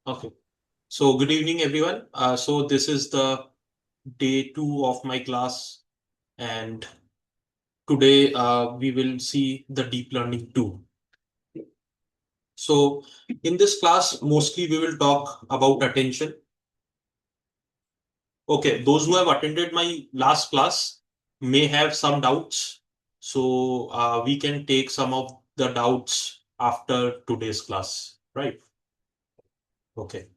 Okay. So good evening, everyone. So this is the day two of my class, and today we will see the deep learning two. So in this class, mostly we will talk about attention. Okay, those who have attended my last class may have some doubts. So we can take some of the doubts after today's class, right? Okay.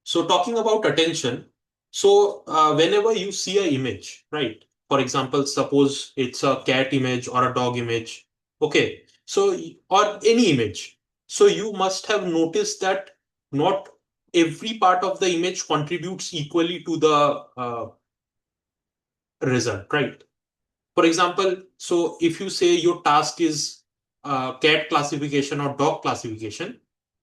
So talking about attention, so whenever you see an image, right? For example, suppose it's a cat image or a dog image. Okay. So or any image. So you must have noticed that not every part of the image contributes equally to the result, right? For example, so if you say your task is cat classification or dog classification,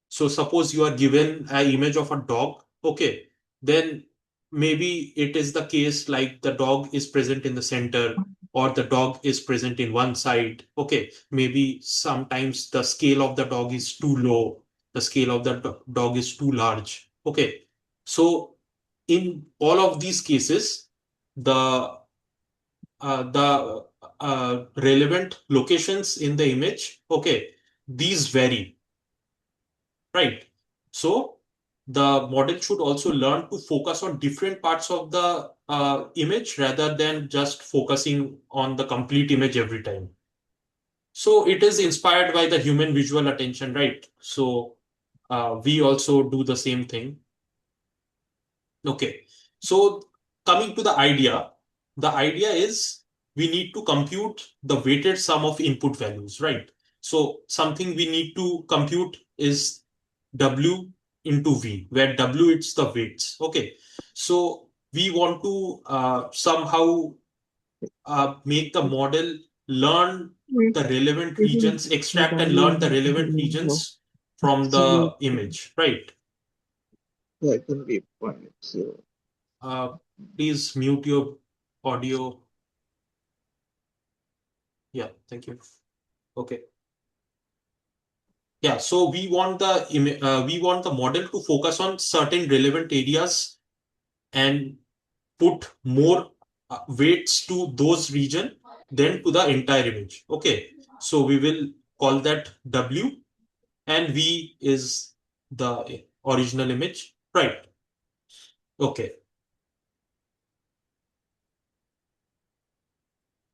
so suppose you are given an image of a dog, okay, then maybe it is the case like the dog is present in the center or the dog is present in one side. Okay, maybe sometimes the scale of the dog is too low, the scale of the dog is too large. Okay, so in all of these cases, the relevant locations in the image, okay, these vary, right? So the model should also learn to focus on different parts of the image rather than just focusing on the complete image every time. So it is inspired by the human visual attention, right? So we also do the same thing. Okay. So coming to the idea is we need to compute the weighted sum of input values, right? So something we need to compute is W into V, where W it's the weights. Okay. So we want to somehow make the model learn the relevant regions, extract and learn the relevant regions from the image, right? Uh, Please mute your audio. Yeah, thank you. Okay. Yeah, so we want the model to focus on certain relevant areas and put more weights to those region than to the entire image. Okay, so we will call that W, and V is the original image, right? Okay,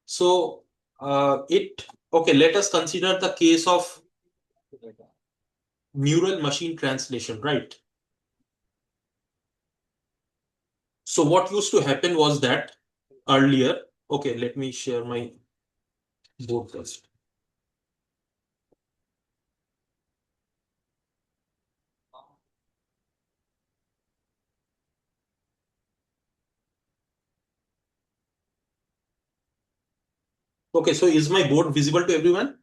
so it okay. Let us consider the case of neural machine translation, right? So what used to happen was that earlier, okay, let me share my board first. Okay, so is my board visible to everyone?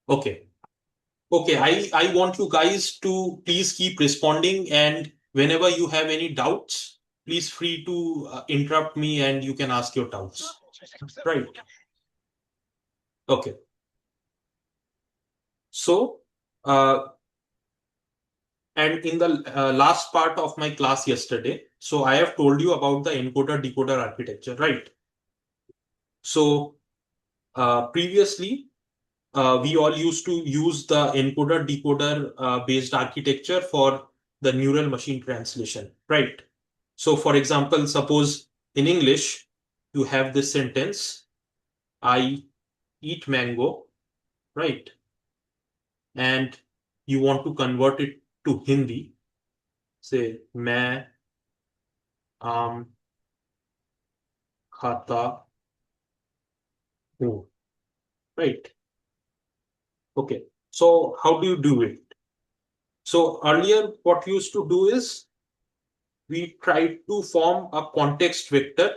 Okay. Okay, I want you guys to please keep responding, and whenever you have any doubts, please free to interrupt me and you can ask your doubts. Right. Okay. So, uh, and in the last part of my class yesterday, so I have told you about the encoder decoder architecture, right? So, previously, we all used to use the encoder decoder based architecture for the neural machine translation, right? So, for example, suppose in English, you have this sentence, I eat mango, right? And you want to convert it to Hindi, say, मैं आम खाता हूँ, right? Okay. So, how do you do it? So, earlier, what we used to do is we tried to form a context vector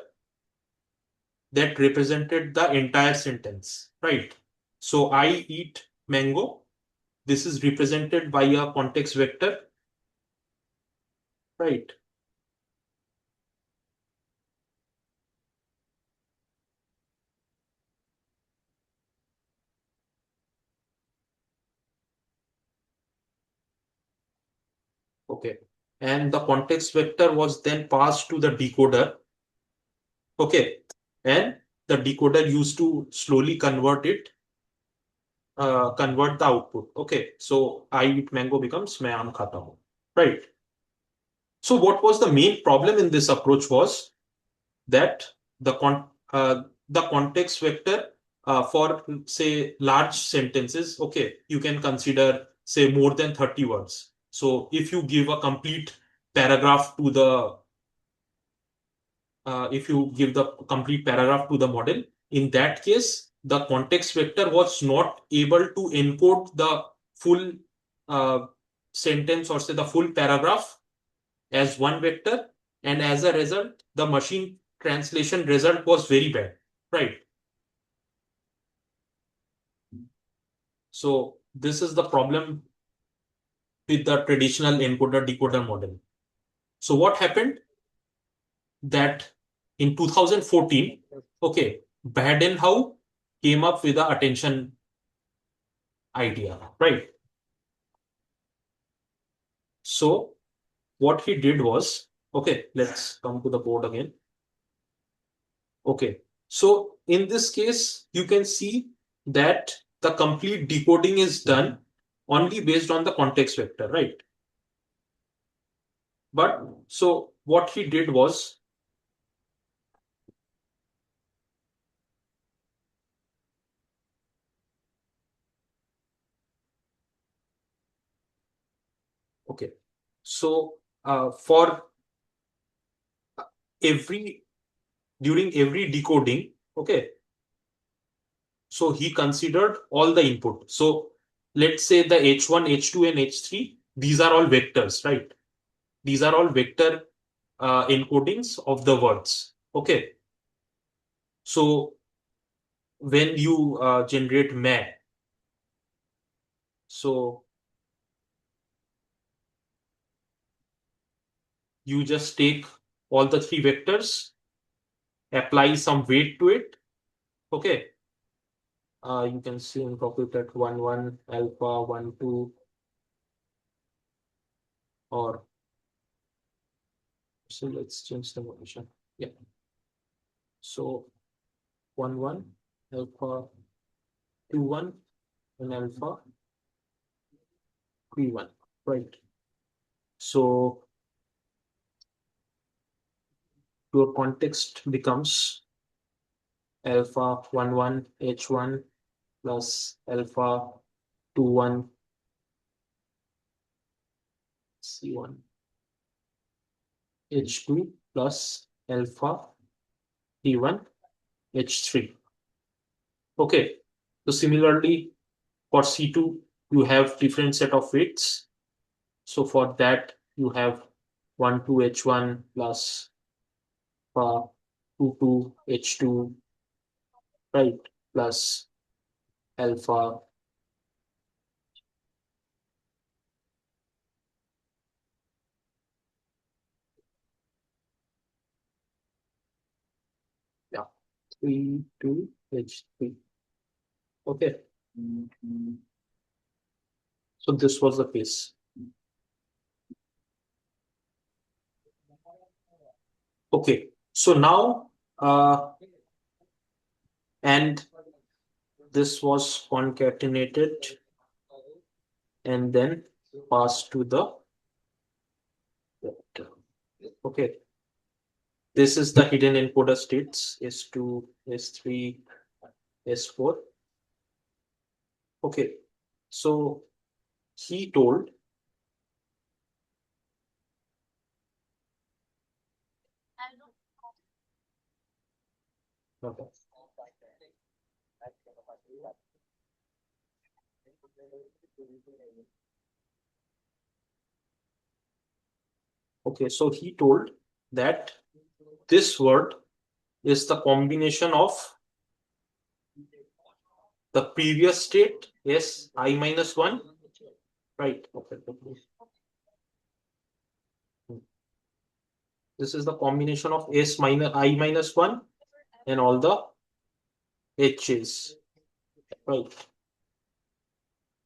that represented the entire sentence, right? So I eat mango. This is represented by a context vector, right? Okay. And the context vector was then passed to the decoder. Okay. And the decoder used to slowly convert the output. Okay. So I eat mango becomes मैं आम खाता हूँ. Right. So what was the main problem in this approach was that the context vector for say large sentences, okay, you can consider say more than 30 words. So if you give a complete paragraph to the if you give the complete paragraph to the model, in that case, the context vector was not able to encode the full uh, sentence or say the full paragraph as one vector, and as a result, the machine translation result was very bad, right? So this is the problem with the traditional encoder decoder model. So what happened that in 2014, okay, Baden-Howe came up with the attention idea, right? So what he did was, okay, let's come to the board again. Okay, so in this case, you can see that the complete decoding is done only based on the context vector, right? But so what he did was, okay, so for every during every decoding, okay, so he considered all the input. So let's say the H1, H2, and H3, these are all vectors, right? These are all vector encodings of the words. Okay. So when you generate ma, so you just take all the three vectors, apply some weight to it. Okay. You can see and copy that 1, 1, alpha, 1, 2, or so let's change the notation. Yeah. So 1, 1, alpha, 2, 1, and alpha, 3, 1. Right. So your context becomes alpha 1, 1, H1 plus alpha 2, 1, C1, H2 plus alpha T1, H3. Okay. So similarly, for C2, you have different set of weights. So for that, you have 1, 2, H1 plus 2, 2, H2, right, plus alpha. Yeah, 3, 2, H3. Okay. So this was the case. Okay. So now, and this was concatenated and then passed to the vector. Okay. This is the hidden encoder states S2, S3, S4. Okay. So he told okay. Okay, so he told that this word is the combination of the previous state S I minus 1, right? Okay. This is the combination of S minus I minus 1 and all the H's, right?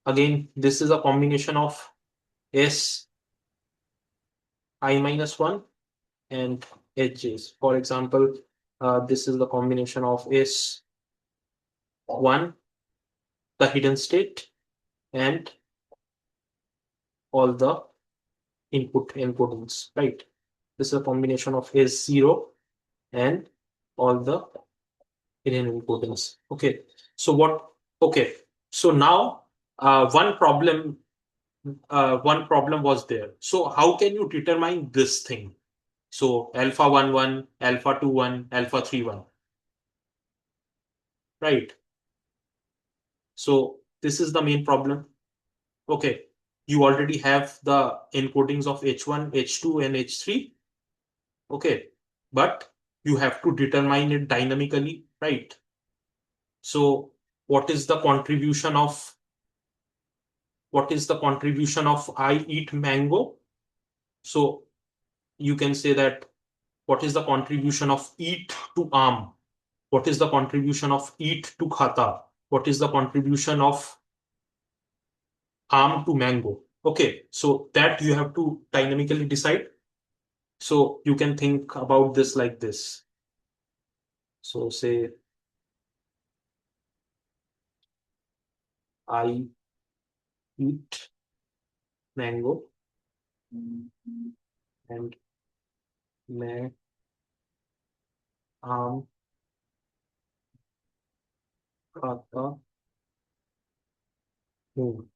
Again, this is a combination of S I minus 1 and HJs. For example, this is the combination of S1, the hidden state, and all the input encodings, right? This is a combination of S0 and all the hidden encodings. Okay. So what? Okay. So now one problem was there. So how can you determine this thing? So alpha 1 1, alpha 2 1, alpha 3 1, right? So this is the main problem. Okay. You already have the encodings of H1, H2, and H3. Okay. But you have to determine it dynamically, right? So what is the contribution of I eat mango? So you can say that what is the contribution of eat to arm? What is the contribution of eat to khata? What is the contribution of arm to mango? Okay, so that you have to dynamically decide. So you can think about this like this. So say I eat mango and मैं आम खाता हूँ.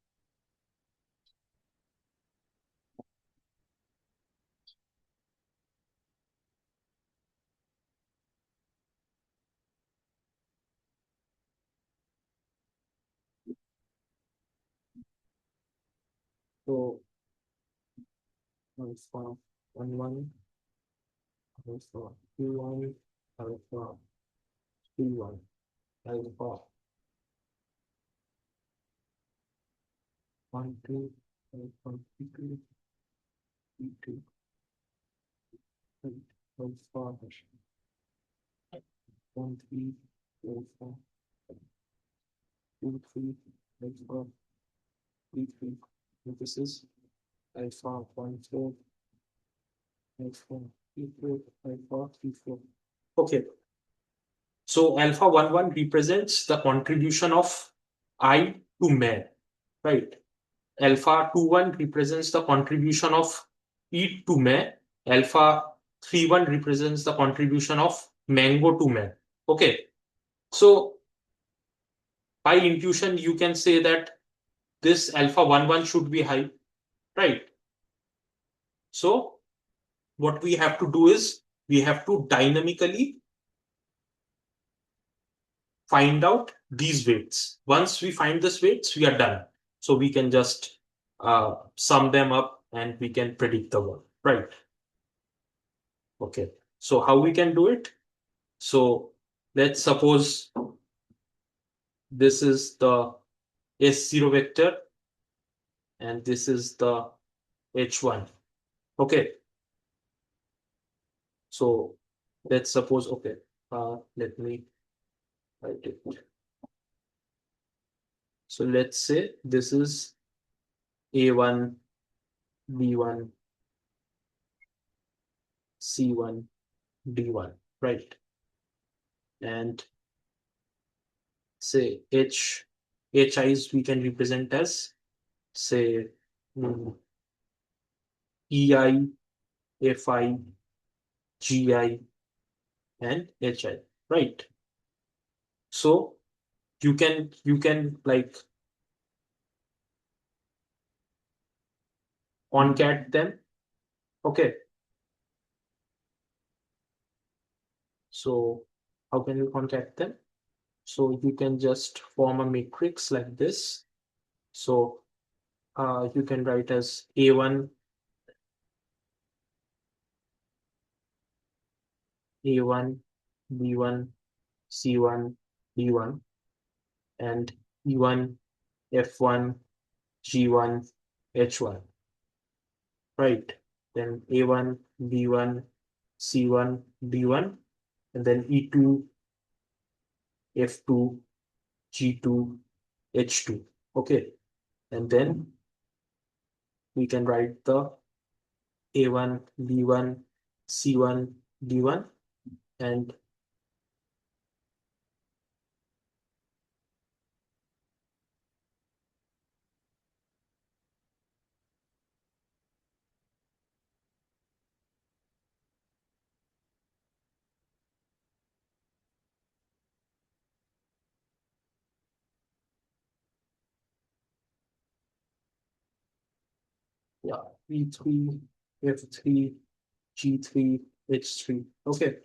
So alpha 1 1, alpha 2 1, alpha 3 1, alpha 1 2, alpha 2 2, alpha 1 3, alpha 2 3, alpha 3 3. This is alpha 1 4, alpha 3 4, alpha 3 4. Okay. So alpha 1 1 represents the contribution of I to man, right? Alpha 2 1 represents the contribution of eat to me. Alpha 3 1 represents the contribution of mango to me. Okay. So by intuition, you can say that this alpha 1 1 should be high, right? So what we have to do is we have to dynamically find out these weights. Once we find these weights, we are done. So we can just sum them up and we can predict the one, right? Okay. So how we can do it? So let's suppose this is the S0 vector and this is the H1. Okay. So let's suppose, okay, let me write it. So let's say this is A1, B1, C1, D1, right? And say HIs we can represent as say EI, FI, GI, and HI, right? So you can like concat them. Okay. So how can you concat them? So you can just form a matrix like this. So you can write as A1, A1, B1, C1, D1, and E1, F1, G1, H1, right? Then A1, B1, C1, D1, and then E2, F2, G2, H2. Okay. And then we can write the A1, B1, C1, D1, and yeah, P3, F3, G3, H3. Okay.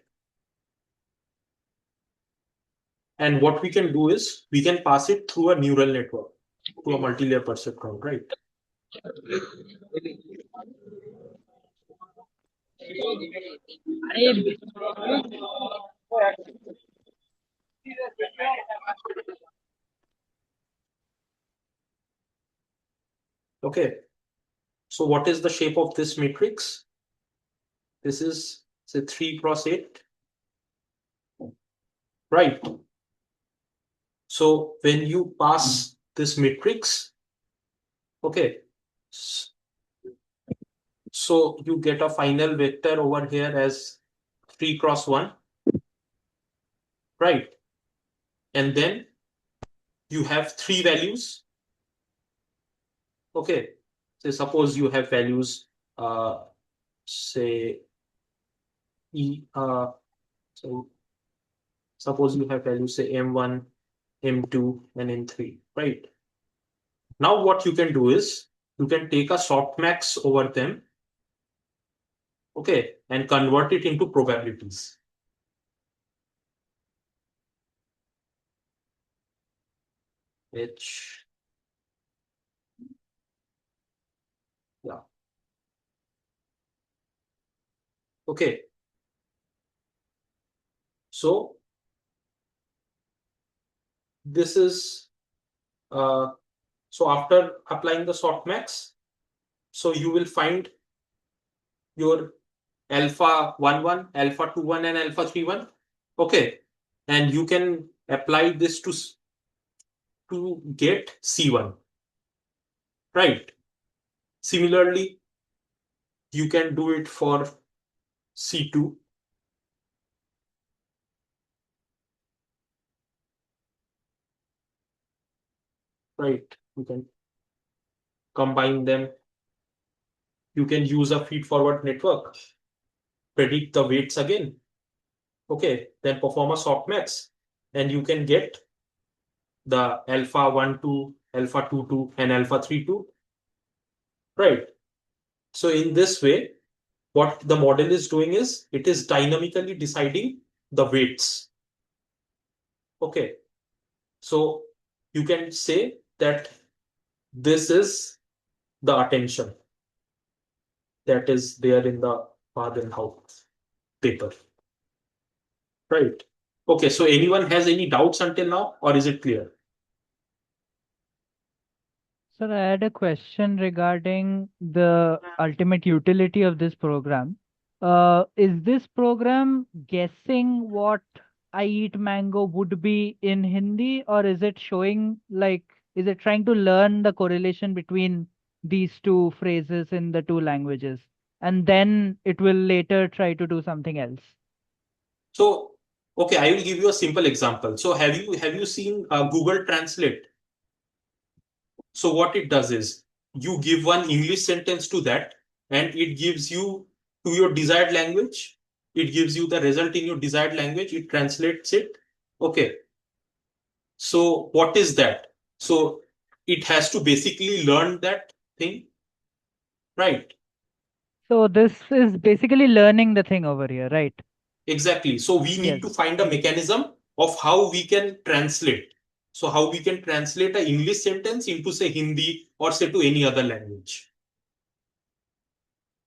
And what we can do is we can pass it through a neural network to a multi-layer perceptron, right? Okay. So what is the shape of this matrix? This is say 3 cross 8, right? So when you pass this matrix, okay, so you get a final vector over here as 3 cross 1, right? And then you have 3 values. Okay. So suppose you have values, say so suppose you have values say M1, M2, and M3, right? Now what you can do is you can take a softmax over them, okay, and convert it into probabilities. H, yeah, okay. So this is uh, so after applying the softmax, so you will find your alpha 1, 1, alpha 2, 1, and alpha 3, 1. Okay, and you can apply this to get C1, right? Similarly, you can do it for C2, right? You can combine them. You can use a feed forward network, predict the weights again, okay, then perform a softmax, and you can get the alpha 1, 2, alpha 2, 2, and alpha 3, 2, right? So in this way, what the model is doing is it is dynamically deciding the weights. Okay. So you can say that this is the attention that is there in the Baden-House paper. Right. Okay. So anyone has any doubts until now, or is it clear? Sir, I had a question regarding the ultimate utility of this program. Is this program guessing what I eat mango would be in Hindi, or is it showing like, is it trying to learn the correlation between these two phrases in the two languages? And then it will later try to do something else. So, okay, I will give you a simple example. So have you seen Google Translate? So what it does is you give one English sentence to that, and it gives you to your desired language. It gives you the result in your desired language. It translates it. Okay. So what is that? So it has to basically learn that thing, right? So this is basically learning the thing over here, right? Exactly. So we need Yes. to find a mechanism of how we can translate. So how we can translate a English sentence into say Hindi or say to any other language.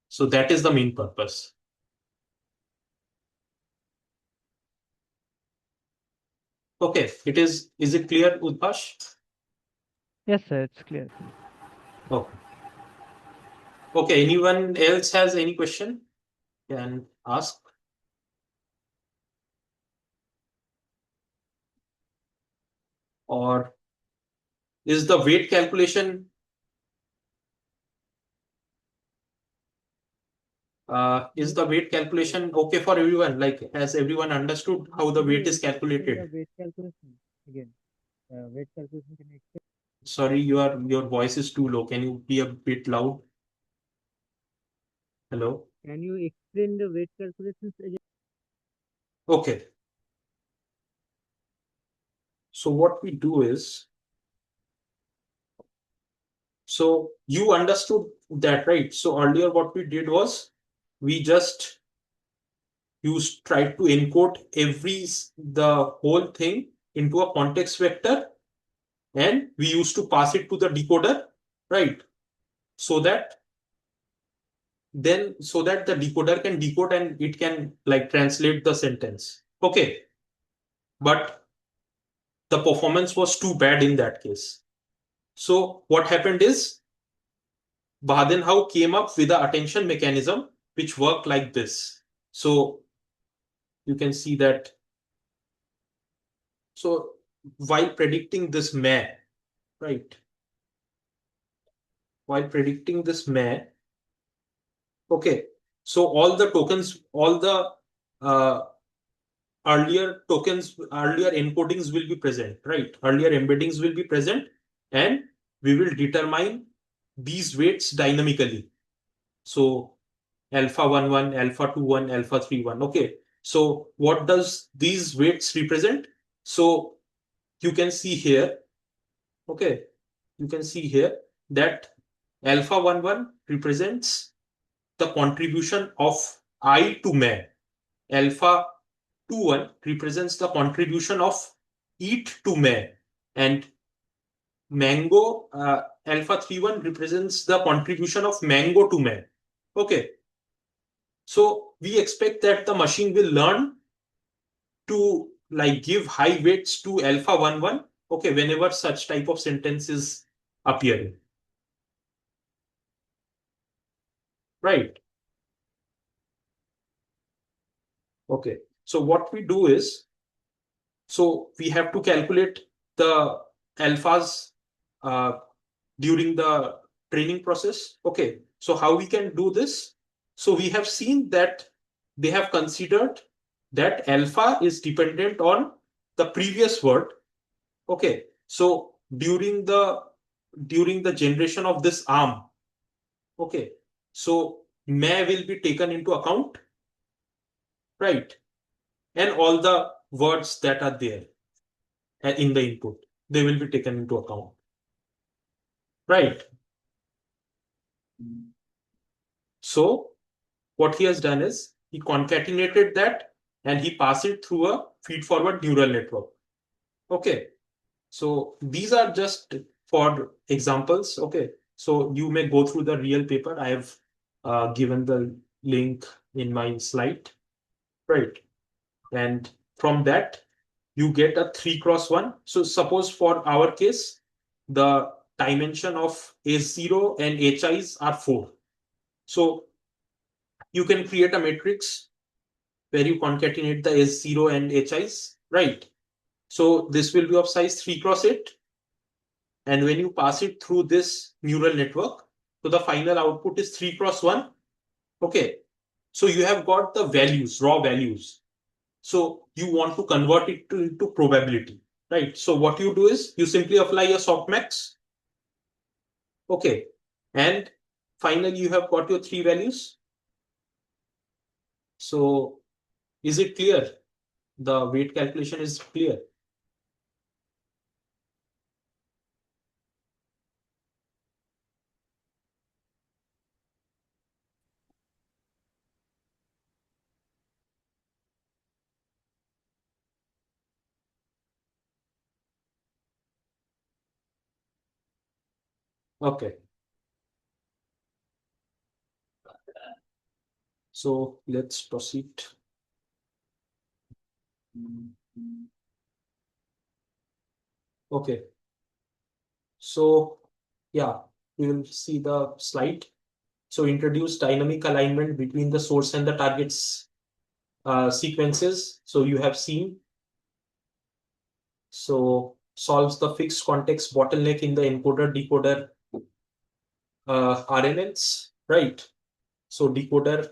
So that is the main purpose. Okay, is it clear, Udbhash? Yes, sir, it's clear. Okay. Okay, anyone else has any question? Can ask. Or is the weight calculation Is the weight calculation okay for everyone? Like, has everyone understood how the weight is calculated? Weight calculation again. Weight calculation can you Sorry, your voice is too low. Can you be a bit loud? Hello? can you explain the weight calculations again? Okay. So what we do is, so you understood that, right? So earlier what we did was we just used tried to encode the whole thing into a context vector, and we used to pass it to the decoder, right? So that the decoder can decode and it can like translate the sentence. Okay. But the performance was too bad in that case. So what happened is Badenhau came up with an attention mechanism which worked like this. So you can see that. So while predicting this mare, right? While predicting this mare, okay. So all the tokens, all the uh, earlier encodings will be present, right? Earlier embeddings will be present, and we will determine these weights dynamically. So alpha 1 1, alpha 2 1, alpha 3 1. Okay. So what does these weights represent? So you can see here, okay, you can see here that alpha 1 1 represents the contribution of I to man. Alpha 2 1 represents the contribution of eat to man. And mango, alpha 3 1 represents the contribution of mango to man. Okay. So we expect that the machine will learn to like give high weights to alpha 1 1, okay, whenever such type of sentence is appearing. Right. Okay. So what we do is, so we have to calculate the alphas uh, during the training process. Okay. So how we can do this? So we have seen that they have considered that alpha is dependent on the previous word. Okay. So during the generation of this arm, okay. So may will be taken into account, right? And all the words that are there in the input, they will be taken into account, right? So what he has done is he concatenated that and he passed it through a feed forward neural network. Okay. So these are just for examples. Okay. So you may go through the real paper. I have given the link in my slide, right? And from that, you get a 3x1. So suppose for our case, the dimension of S0 and HIs are 4. So you can create a matrix where you concatenate the S0 and HIs, right? So this will be of size 3x8. And when you pass it through this neural network, so the final output is 3x1. Okay. So you have got the values, raw values. So you want to convert it into probability, right? So what you do is you simply apply a softmax. Okay. And finally, you have got your three values. So is it clear? The weight calculation is clear. Okay. So let's proceed. Okay. So yeah, we will see the slide. So introduce dynamic alignment between the source and the targets sequences. So you have seen. So solves the fixed context bottleneck in the encoder decoder RNNs, right? So decoder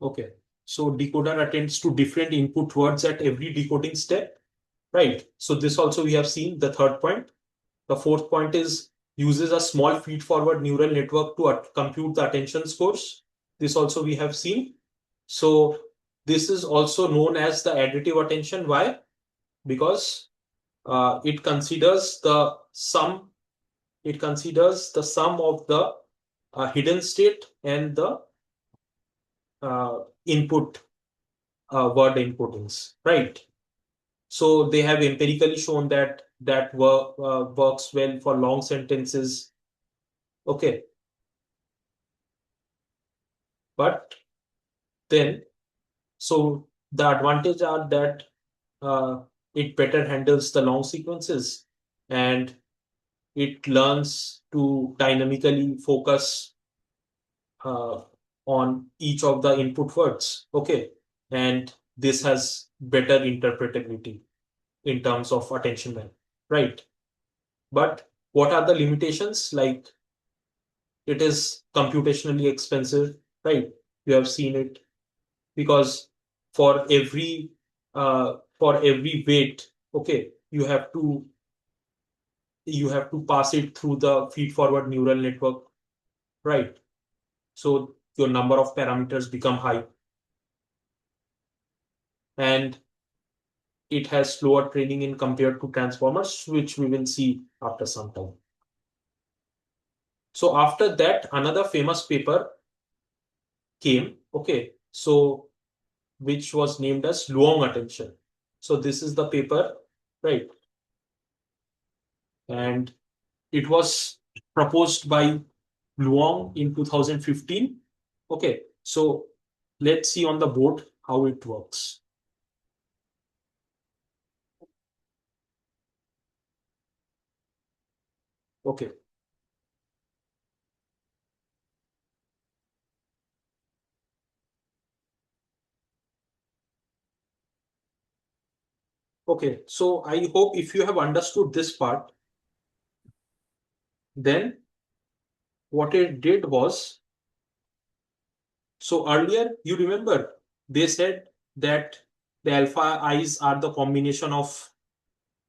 Okay. So decoder attends to different input words at every decoding step. Right. So this also we have seen the third point. The fourth point is uses a small feed-forward neural network to compute the attention scores. This also we have seen. So this is also known as the additive attention. Why? Because it considers the sum. It considers the sum of the hidden state and the input word encodings. Right. So they have empirically shown that works well for long sentences. Okay, but then so the advantage are that uh, it better handles the long sequences and it learns to dynamically focus uh, on each of the input words. Okay, and this has better interpretability in terms of attention span. Right. But what are the limitations? Like it is computationally expensive, right? You have seen it because for every weight, okay, you have to pass it through the feed forward neural network, right? So your number of parameters become high and it has slower training in compared to transformers, which we will see after some time. So after that, another famous paper came, okay, so which was named as Luong attention. So this is the paper, right? And it was proposed by Luong in 2015. Okay, so let's see on the board how it works. Okay, okay. So I hope if you have understood this part, then what it did was, so earlier you remember they said that the alpha i's are the combination of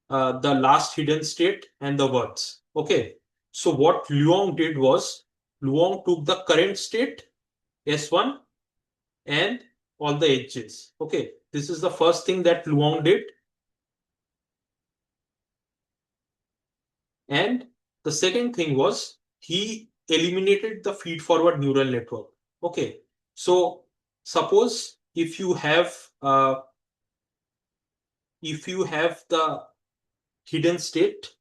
the last hidden state and the words. Okay. So what Luong did was Luong took the current state S1 and all the edges. Okay. This is the first thing that Luong did. And the second thing was he eliminated the feed forward neural network. Okay. So suppose if you have the hidden state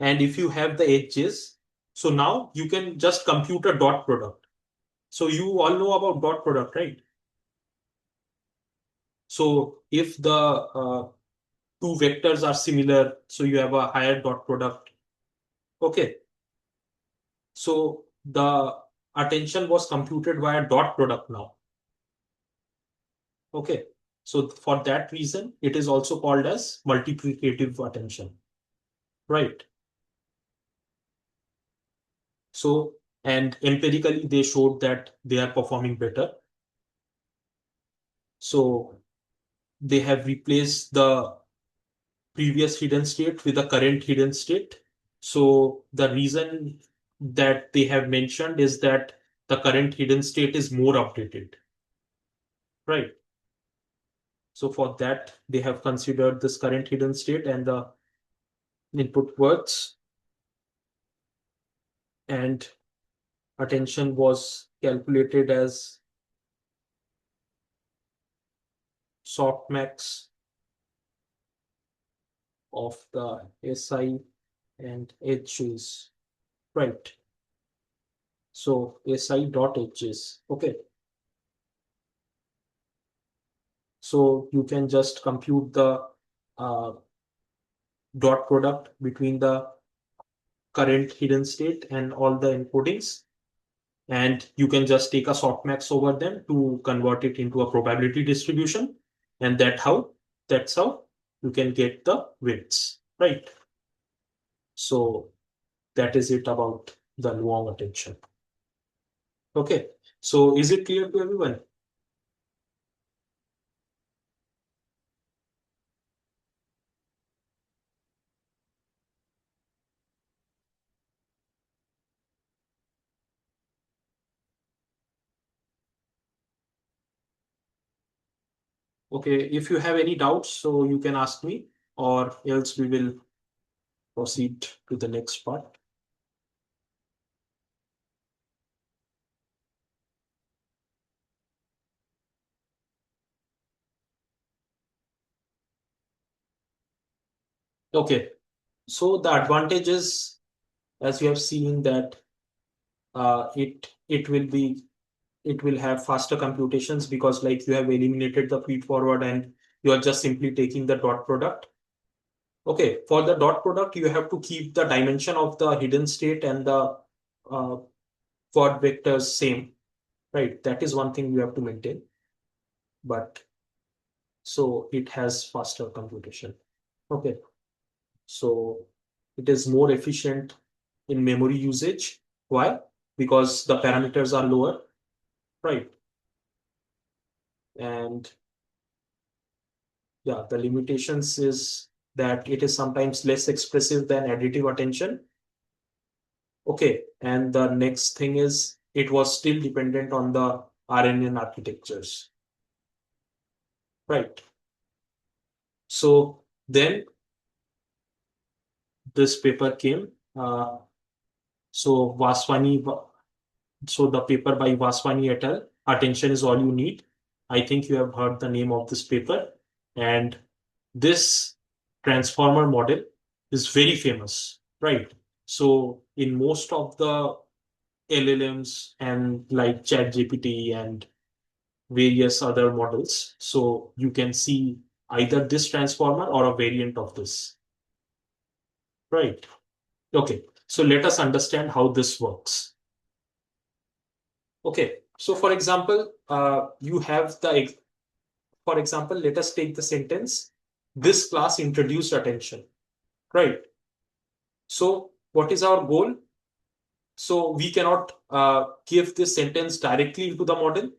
and if you have the edges, so now you can just compute a dot product. So you all know about dot product, right? So if the two vectors are similar, so you have a higher dot product. Okay. So the attention was computed via dot product now. Okay. So for that reason, it is also called as multiplicative attention, right? So, and empirically, they showed that they are performing better. So they have replaced the previous hidden state with the current hidden state. So the reason that they have mentioned is that the current hidden state is more updated, right? So for that, they have considered this current hidden state and the input words, and attention was calculated as softmax of the SI and edges, right? So SI dot edges, okay. So you can just compute the uh, dot product between the current hidden state and all the encodings. And you can just take a softmax over them to convert it into a probability distribution. And that's how you can get the weights, right? So that is it about the Luong attention. Okay. So is it clear to everyone? Okay, if you have any doubts, so you can ask me, or else we will proceed to the next part. Okay, so the advantage is, as you have seen, that it will be, it will have faster computations, because like you have eliminated the feed forward and you are just simply taking the dot product. Okay, for the dot product, you have to keep the dimension of the hidden state and the uh, word vectors same, right? That is one thing you have to maintain, but so it has faster computation. Okay, so it is more efficient in memory usage. Why? Because the parameters are lower, right? And yeah, the limitations is that it is sometimes less expressive than additive attention. Okay, and the next thing is it was still dependent on the RNN architectures, right? So then this paper came. So Vaswani, so the paper by Vaswani et al. Attention is all you need. I think you have heard the name of this paper, and this transformer model is very famous, right? So in most of the LLMs and like ChatGPT and various other models, so you can see either this transformer or a variant of this, right? Okay, so let us understand how this works. Okay, so for example, you have the, for example, let us take the sentence, this class introduced attention, right? So what is our goal? So we cannot give this sentence directly into the model.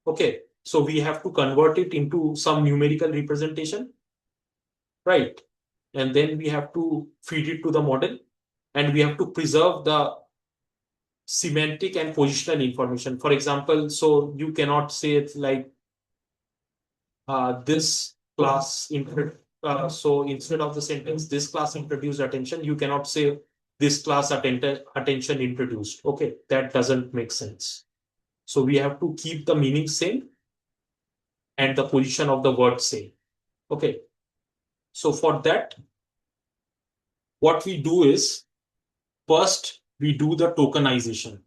Okay, so we have to convert it into some numerical representation, right? And then we have to feed it to the model, and we have to preserve the semantic and positional information. For example, so you cannot say it's like this class so instead of the sentence this class introduced attention, you cannot say this class attention introduced. Okay, that doesn't make sense. So we have to keep the meaning same and the position of the word same. Okay, so for that, what we do is first we do the tokenization,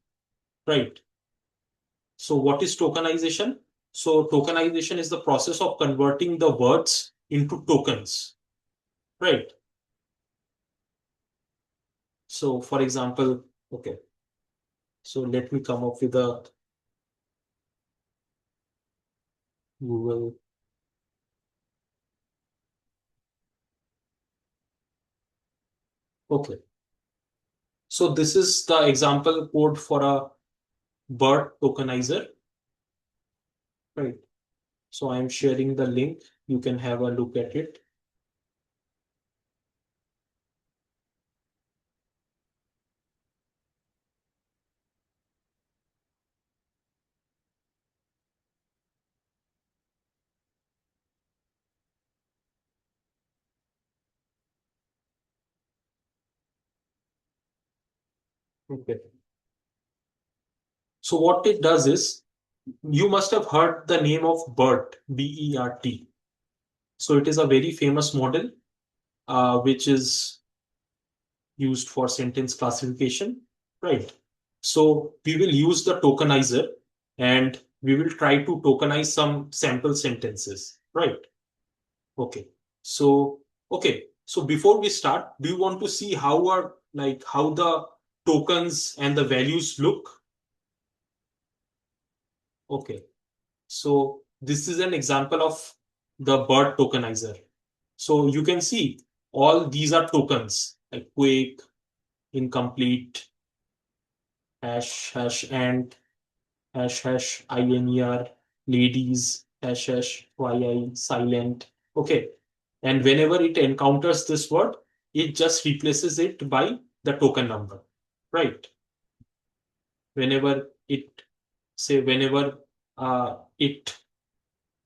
right? So what is tokenization? So tokenization is the process of converting the words into tokens, right? So for example, okay, so let me come up with a Google. Okay, so this is the example code for a BERT tokenizer, right? So I am sharing the link. You can have a look at it. Okay. So what it does is, you must have heard the name of BERT, B-E-R-T. So it is a very famous model, which is used for sentence classification, right? So we will use the tokenizer and we will try to tokenize some sample sentences, right? Okay. So, okay. So before we start, do you want to see how are like how the tokens and the values look? Okay. So this is an example of the BERT tokenizer. So you can see all these are tokens like quick, incomplete, hash, hash, and hash, hash, INER, ladies, hash, hash, YI, silent. Okay. And whenever it encounters this word, it just replaces it by the token number, right? Whenever it, say, whenever it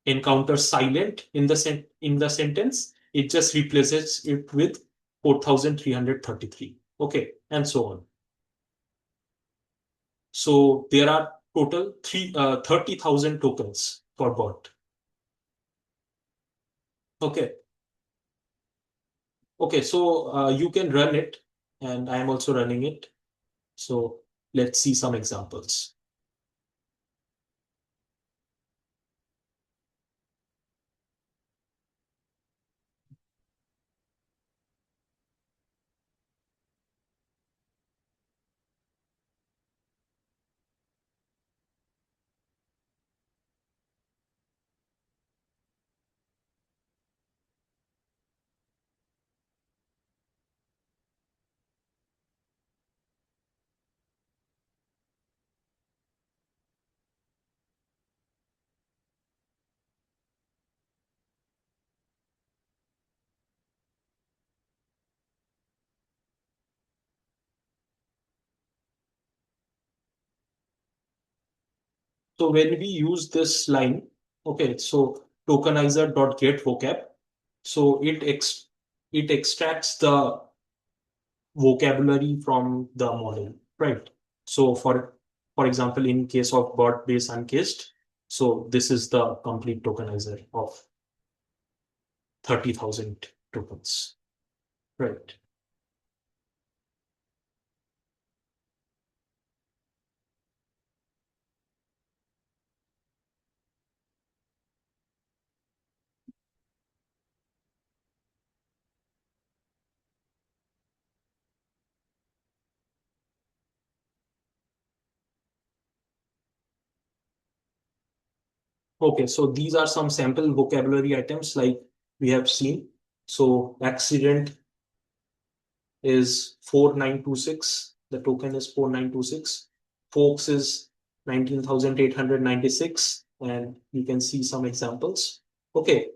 encounters silent in the sentence, it just replaces it with 4333. Okay, and so on. So there are total 30,000 tokens for bot. Okay. Okay, so you can run it, and I am also running it. So let's see some examples. So when we use this line, okay, so tokenizer.get vocab, so it extracts the vocabulary from the model, right? So for example, in case of bot base uncased, so this is the complete tokenizer of 30,000 tokens, right? Okay, so these are some sample vocabulary items like we have seen. So accident is 4926. The token is 4926. Folks is 19,896. And you can see some examples. Okay,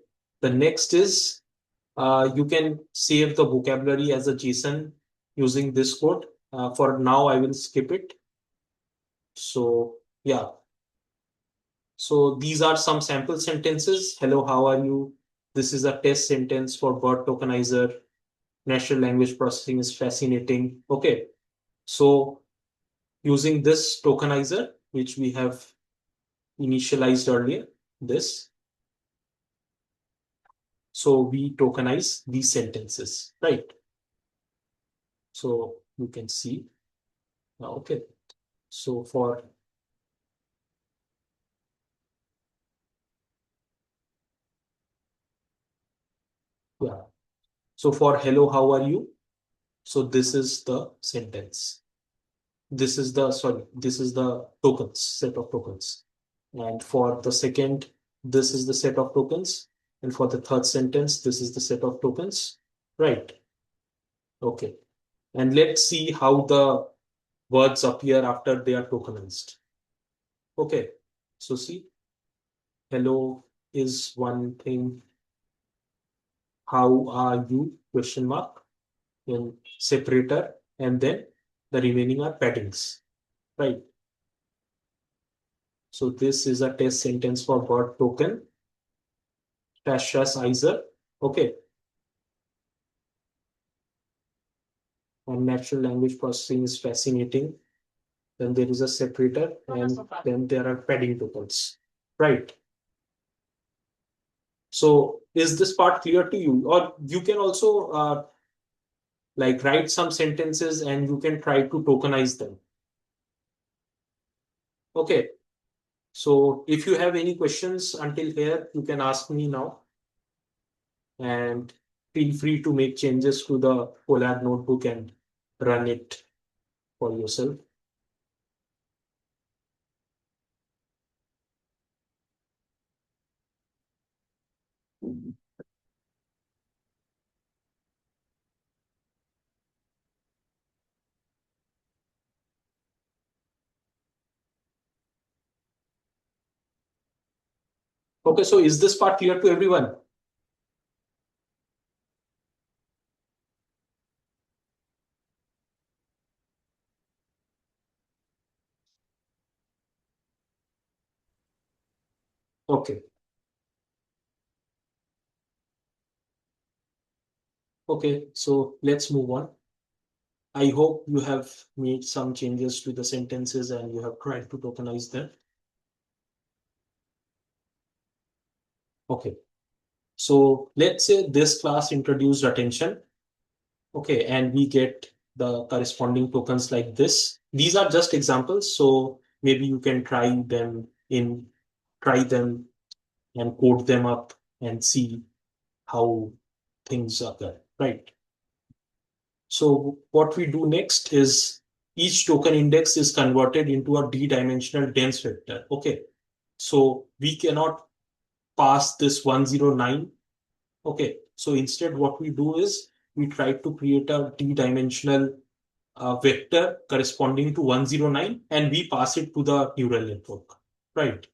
the next is you can save the vocabulary as a JSON using this code. For now, I will skip it. So yeah, so these are some sample sentences. Hello, how are you? This is a test sentence for bot tokenizer. Natural language processing is fascinating. Okay, so using this tokenizer, which we have initialized earlier, this, so we tokenize these sentences, right? So you can see, okay. So for, yeah, so for hello, how are you? So this is the sentence. This is the, sorry, this is the tokens, set of tokens. And for the second, this is the set of tokens. And for the third sentence, this is the set of tokens. Right. Okay. And let's see how the words appear after they are tokenized. Okay. So see, hello is one thing. How are you? Question mark in separator. And then the remaining are paddings. Right. So this is a test sentence for word token. Tasha's Iser. Okay. And natural language processing is fascinating. Then there is a separator, and then there are padding tuples. Right. So is this part clear to you? Or you can also like write some sentences and you can try to tokenize them. Okay. So if you have any questions until here, you can ask me now, and feel free to make changes to the Colab notebook and run it for yourself. Okay, so is this part clear to everyone? Okay. Okay, so let's move on. I hope you have made some changes to the sentences and you have tried to tokenize them. Okay, so let's say this class introduced attention. Okay, and we get the corresponding tokens like this. These are just examples, so maybe you can try them and code them up and see how things occur, right? So what we do next is each token index is converted into a d-dimensional dense vector. Okay, so we cannot pass this 109. Okay, so instead what we do is we try to create a d-dimensional vector corresponding to 109 and we pass it to the neural network, right?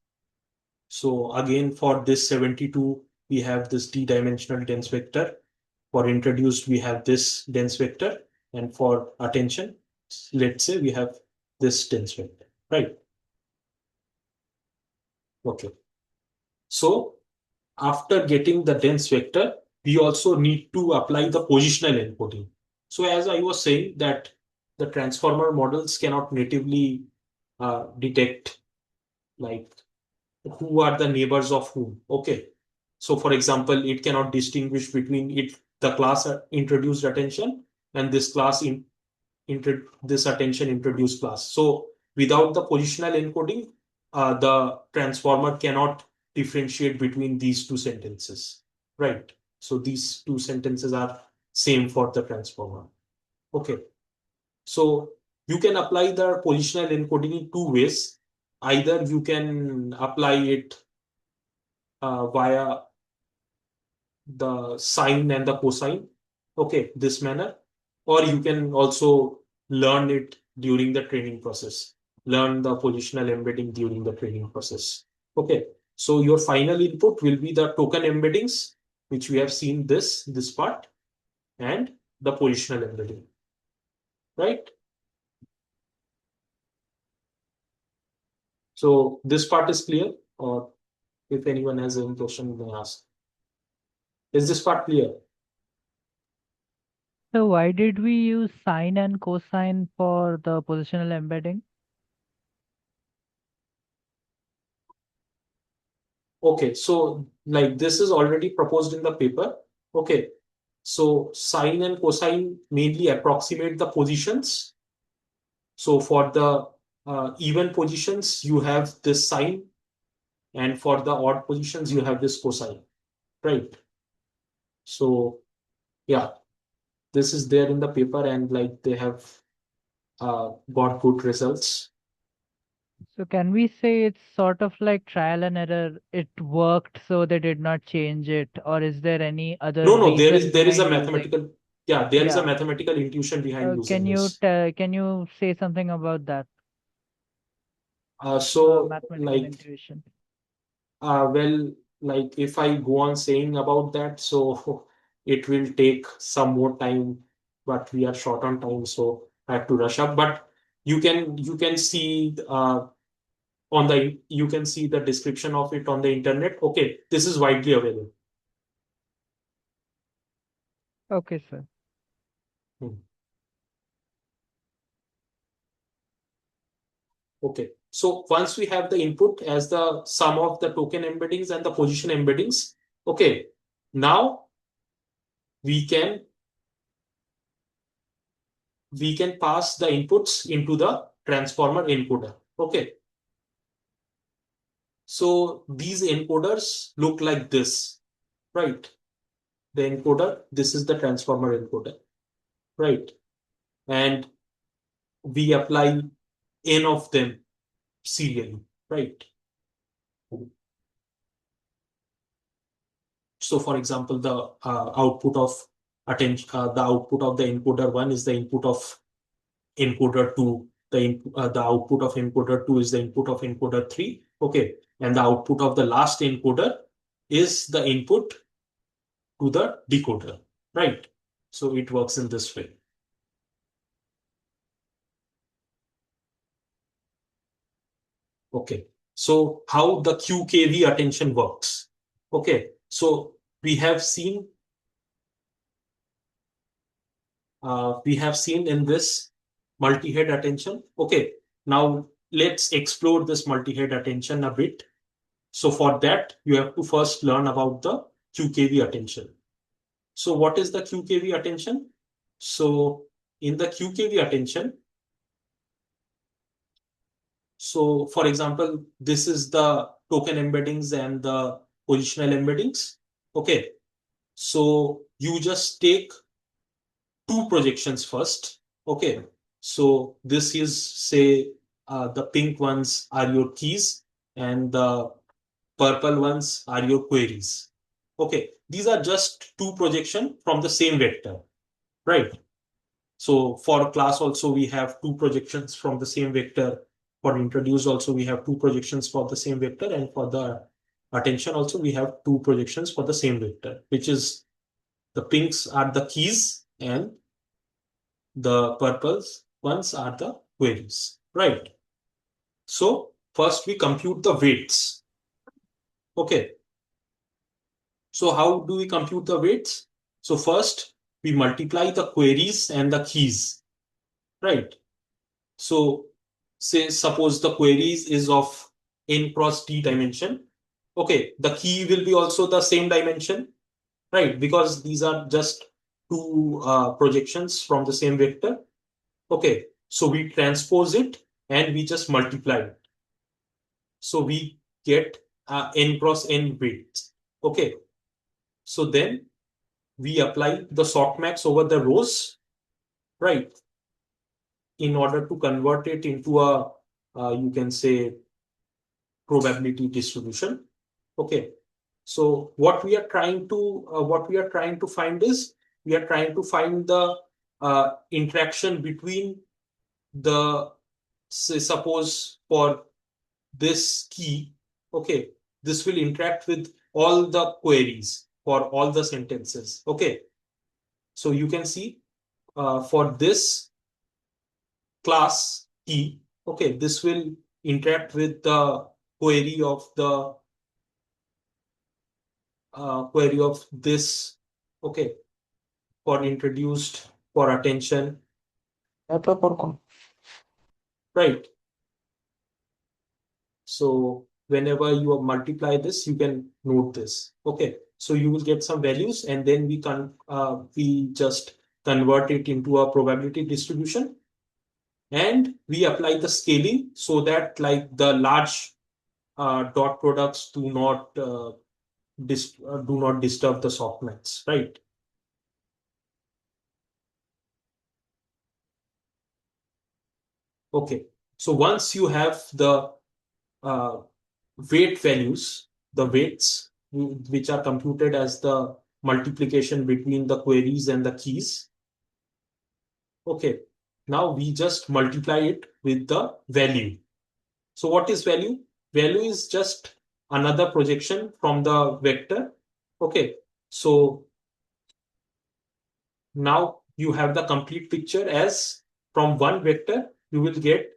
So again, for this 72, we have this d-dimensional dense vector. For introduced, we have this dense vector. And for attention, let's say we have this dense vector, right? Okay. So after getting the dense vector, we also need to apply the positional encoding. So as I was saying that the transformer models cannot natively detect like who are the neighbors of whom. Okay. So for example, it cannot distinguish between the class introduced attention and this class this attention introduced class. So without the positional encoding, the transformer cannot differentiate between these two sentences, right? So these two sentences are same for the transformer. Okay. So you can apply the positional encoding in two ways. Either you can apply it via the sine and the cosine, okay, this manner, or you can also learn it during the training process, learn the positional embedding during the training process. Okay, so your final input will be the token embeddings, which we have seen this part, and the positional embedding, right? So this part is clear, or if anyone has any question, you may ask. Is this part clear? So why did we use sine and cosine for the positional embedding? Okay, so like this is already proposed in the paper. Okay, so sine and cosine mainly approximate the positions. So for the even positions, you have this sine, and for the odd positions, you have this cosine, right? So yeah, this is there in the paper, and like they have got good results. So can we say it's sort of like trial and error? It worked, so they did not change it, or is there any other No, no, reason there is behind a using? mathematical, yeah, there is a Yeah. mathematical intuition behind using Can you this. can you say something about that? So Mathematical like intuition. well, like if I go on saying about that, so it will take some more time, but we are short on time, so I have to rush up. But you can see you can see the description of it on the internet. Okay, this is widely available. Okay, sir. Hmm. Okay. So once we have the input as the sum of the token embeddings and the position embeddings, okay, now we can we can pass the inputs into the transformer encoder. Okay. So these encoders look like this, right? The encoder, this is the transformer encoder, right? And we apply n of them serially, right? So for example, the output of the output of the encoder one is the input of encoder 2, the output of encoder 2 is the input of encoder 3, okay, and the output of the last encoder is the input to the decoder, right? So it works in this way. Okay, so how the QKV attention works? Okay, so we have seen we have seen in this multi-head attention. Okay, now let's explore this multi-head attention a bit. So for that, you have to first learn about the QKV attention. So what is the QKV attention? So in the QKV attention, so for example, this is the token embeddings and the positional embeddings. Okay, so you just take two projections first. Okay, so this is say the pink ones are your keys and the purple ones are your queries. Okay, these are just two projection from the same vector, right? So for class also we have two projections from the same vector. For introduce also we have two projections for the same vector, and for the attention also we have two projections for the same vector, which is the pinks are the keys and the purples ones are the queries, right? So first we compute the weights. Okay, so how do we compute the weights? So first we multiply the queries and the keys, right? So say suppose the queries is of n cross d dimension. Okay, the key will be also the same dimension, right? Because these are just two projections from the same vector. Okay, so we transpose it and we just multiply it. So we get n cross n weights. Okay, so then we apply the softmax over the rows, right? In order to convert it into a, you can say, probability distribution. Okay, so what we are trying to find is we are trying to find the interaction between the, say, suppose for this key. Okay, this will interact with all the queries for all the sentences. Okay, so you can see for this class key, okay, this will interact with the query of the query of this. Okay, for introduced, for attention, right? So whenever you multiply this, you can note this. Okay, so you will get some values, and then we just convert it into a probability distribution, and we apply the scaling so that like the large dot products do not disturb the softmax, right? Okay, so once you have the uh, weight values, the weights which are computed as the multiplication between the queries and the keys. Okay, now we just multiply it with the value. So what is value? Value is just another projection from the vector. Okay, so now you have the complete picture as from one vector, you will get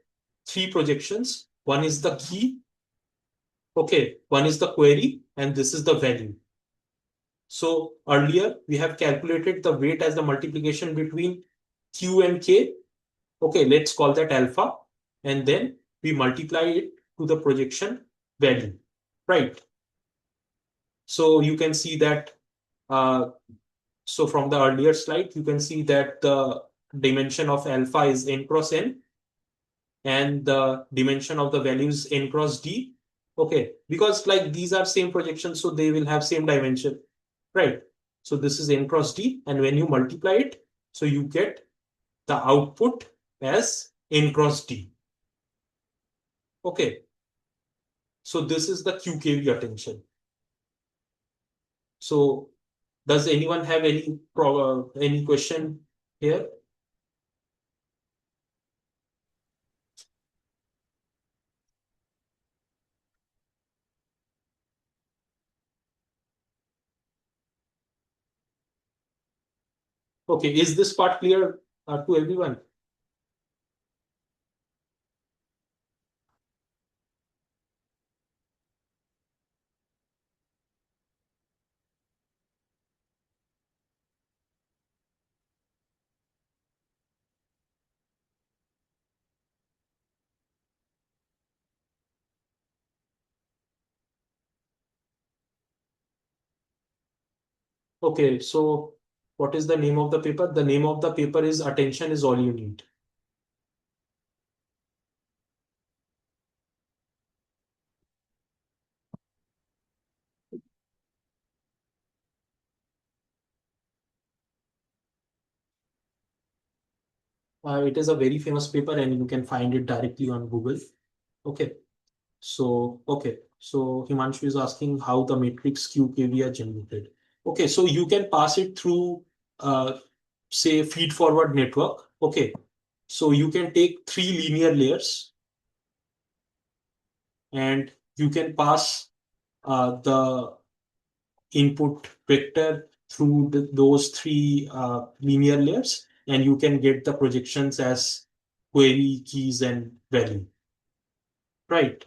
three projections. One is the key, okay, one is the query, and this is the value. So earlier we have calculated the weight as the multiplication between Q and K. Okay, let's call that alpha. And then we multiply it to the projection value, right? So you can see that, uh, so from the earlier slide, you can see that the dimension of alpha is n cross n, and the dimension of the value is n cross d. Okay, because like these are same projections, so they will have same dimension, right? So this is n cross d, and when you multiply it, so you get the output as n cross d. Okay, so this is the QKV attention. So does anyone have any question here? Okay, is this part clear to everyone? Okay, so what is the name of the paper? The name of the paper is Attention is All You Need. It is a very famous paper and you can find it directly on Google. Okay, so Himanshu is asking how the matrix QKV are generated. Okay, so you can pass it through, say, feed forward network. Okay, so you can take three linear layers and you can pass the input vector through those three linear layers, and you can get the projections as query, keys, and value. Right.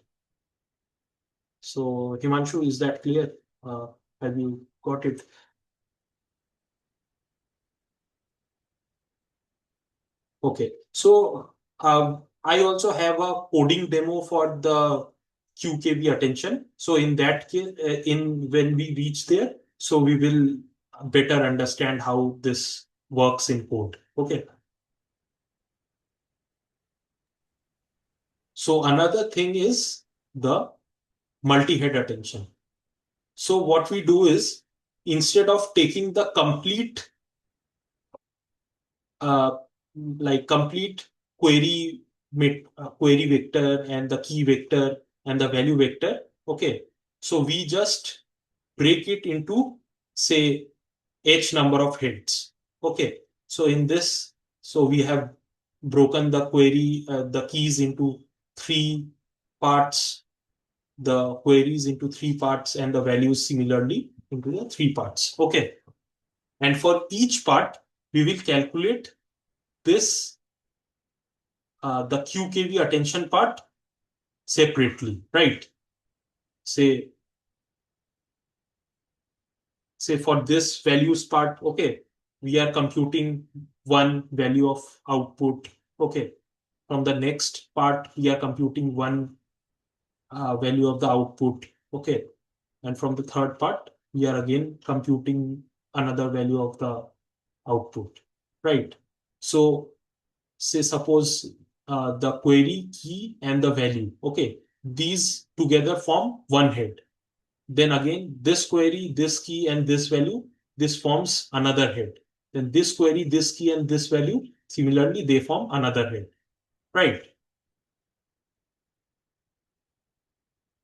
So, Himanshu, is that clear? Uh, have you got it? Okay. So, I also have a coding demo for the QKB attention. So, in that case, in when we reach there, so we will better understand how this works in code. Okay. So, another thing is the multi-head attention. So, what we do is instead of taking the uh, complete query query vector and the key vector and the value vector. Okay, so we just break it into, say, h number of heads. Okay, so in this, so we have broken the query, the keys into three parts, the queries into three parts, and the values similarly into the three parts. Okay, and for each part, we will calculate this the QKV attention part separately, right? Say, say for this values part, okay, we are computing one value of output. Okay, from the next part, we are computing one value of the output. Okay, and from the third part, we are again computing another value of the output, right? So, say suppose the query key and the value, okay, these together form one head. Then again, this query, this key, and this value, this forms another head. Then this query, this key, and this value, similarly, they form another head, right?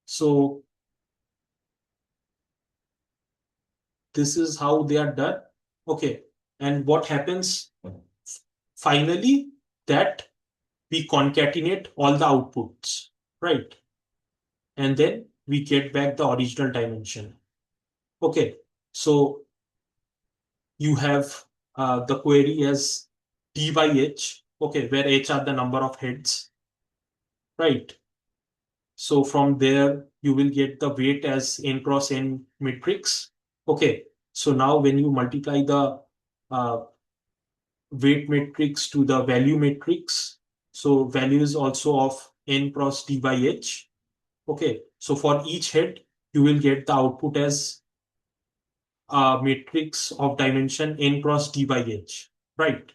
So this is how they are done. Okay, and what happens finally, that we concatenate all the outputs, right? And then we get back the original dimension. Okay, so you have the query as d by h, okay, where h are the number of heads, right? So from there, you will get the weight as n cross n matrix. Okay, so now when you multiply the uh, weight matrix to the value matrix, so value is also of n cross d by h. Okay, so for each head, you will get the output as a matrix of dimension n cross d by h, right?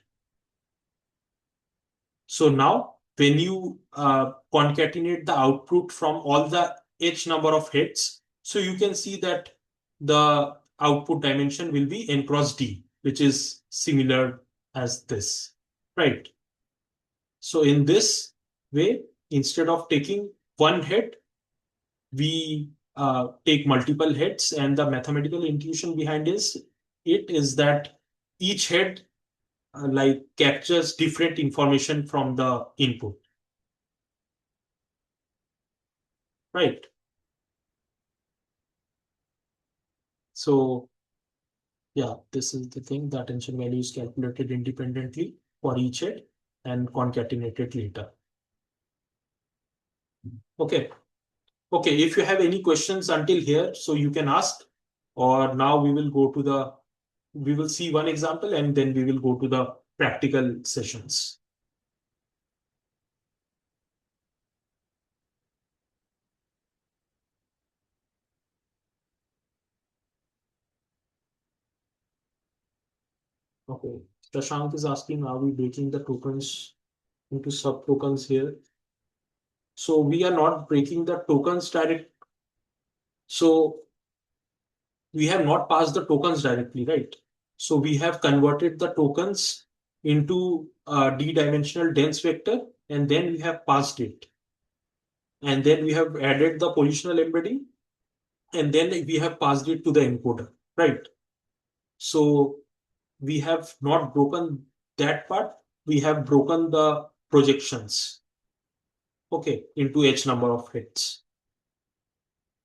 So now when you concatenate the output from all the h number of heads, so you can see that the output dimension will be n cross d, which is similar as this, right? So in this way, instead of taking one head, we take multiple heads, and the mathematical intuition behind it is that each head like captures different information from the input, right? So yeah, this is the thing. The attention value is calculated independently for each head and concatenated later. Okay. Okay. If you have any questions until here, so you can ask, or now we will see one example and then we will go to the practical sessions. Okay. Shashank is asking, are we breaking the tokens into sub tokens here? So we are not breaking the tokens direct. So we have not passed the tokens directly, right? So we have converted the tokens into a d-dimensional dense vector, and then we have passed it. And then we have added the positional embedding, and then we have passed it to the encoder, right? So we have not broken that part. We have broken the projections, okay, into h number of hits,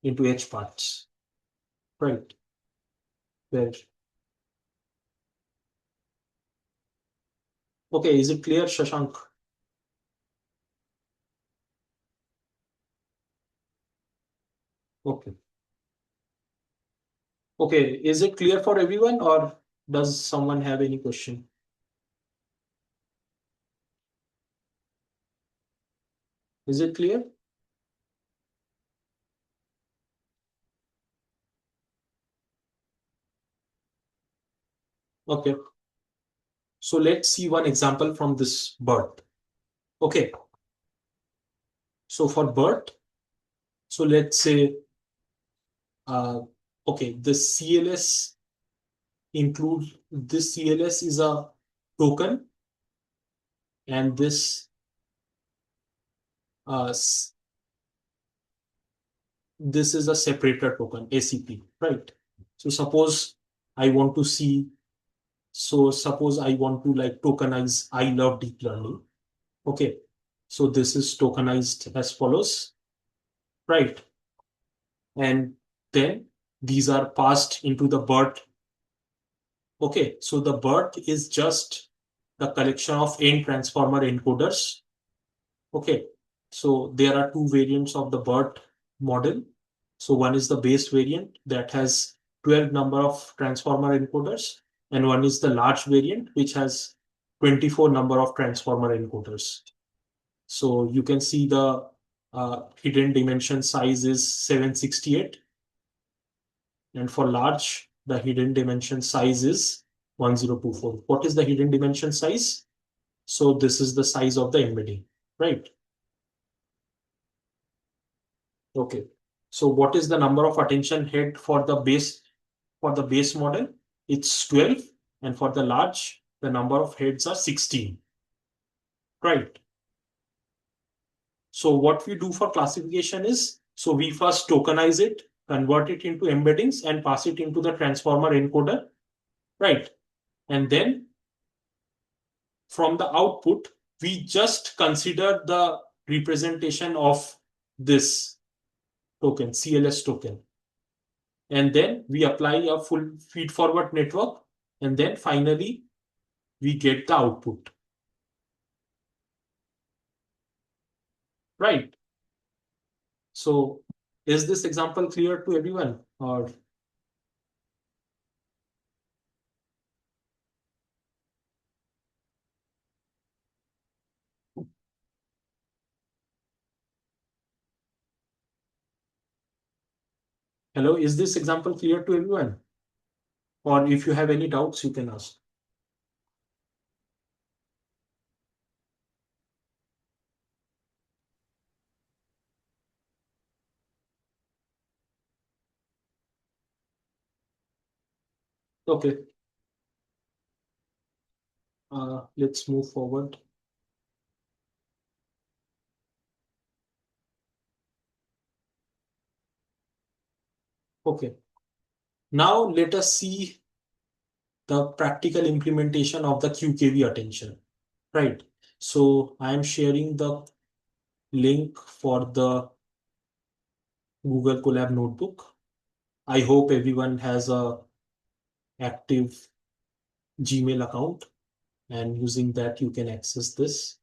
into h parts, right? There. Okay, is it clear, Shashank? Okay. Okay, is it clear for everyone, or does someone have any question? Is it clear? Okay, so let's see one example from this BERT. Okay, so for BERT, so let's say, uh, okay, the CLS include this CLS is a token, and uh, this is a separator token, ACP, right? So suppose I want to see, so suppose I want to like tokenize I love deep learning. Okay, so this is tokenized as follows, right? And then these are passed into the BERT. Okay, so the BERT is just the collection of n transformer encoders. Okay, so there are two variants of the BERT model. So one is the base variant that has 12 number of transformer encoders, and one is the large variant which has 24 number of transformer encoders. So you can see the hidden dimension size is 768, and for large, the hidden dimension size is 1024. What is the hidden dimension size? So this is the size of the embedding, right? Okay. So what is the number of attention head for the base model? It's 12, and for the large, the number of heads are 16, right? So what we do for classification is, so we first tokenize it, convert it into embeddings, and pass it into the transformer encoder, right? And then from the output, we just consider the representation of this token, CLS token. And then we apply a full feed forward network. And then finally, we get the output, right? So is this example clear to everyone? Or hello, is this example clear to everyone? Or if you have any doubts, you can ask. Okay, let's move forward. Okay, now let us see the practical implementation of the QKV attention, right? So I am sharing the link for the Google Colab notebook. I hope everyone has a active Gmail account, and using that you can access this.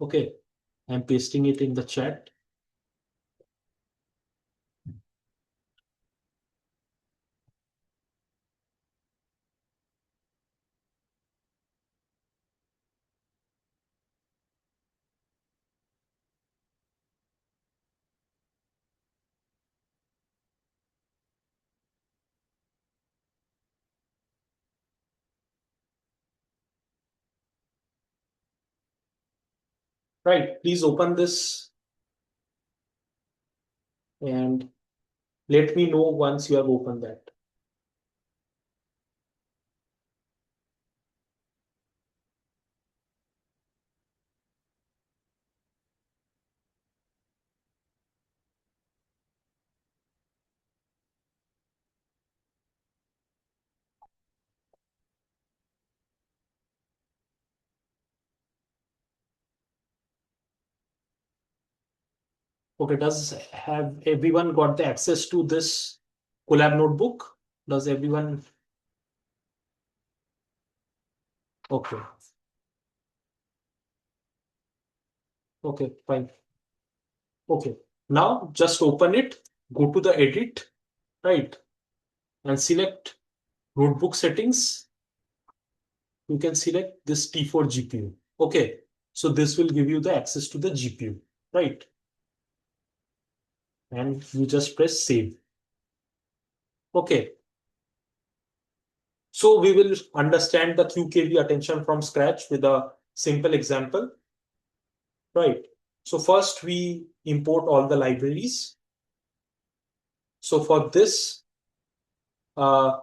Okay, I'm pasting it in the chat. Right. Please open this and let me know once you have opened that. Okay, does have everyone got the access to this collab notebook? Does everyone? Okay, okay, fine. Okay, now just open it, go to the edit, right, and select notebook settings. You can select this T4 GPU. Okay, so this will give you the access to the GPU, right? And you just press save. Okay, so we will understand the QKV attention from scratch with a simple example, right? So first we import all the libraries. So for this, uh,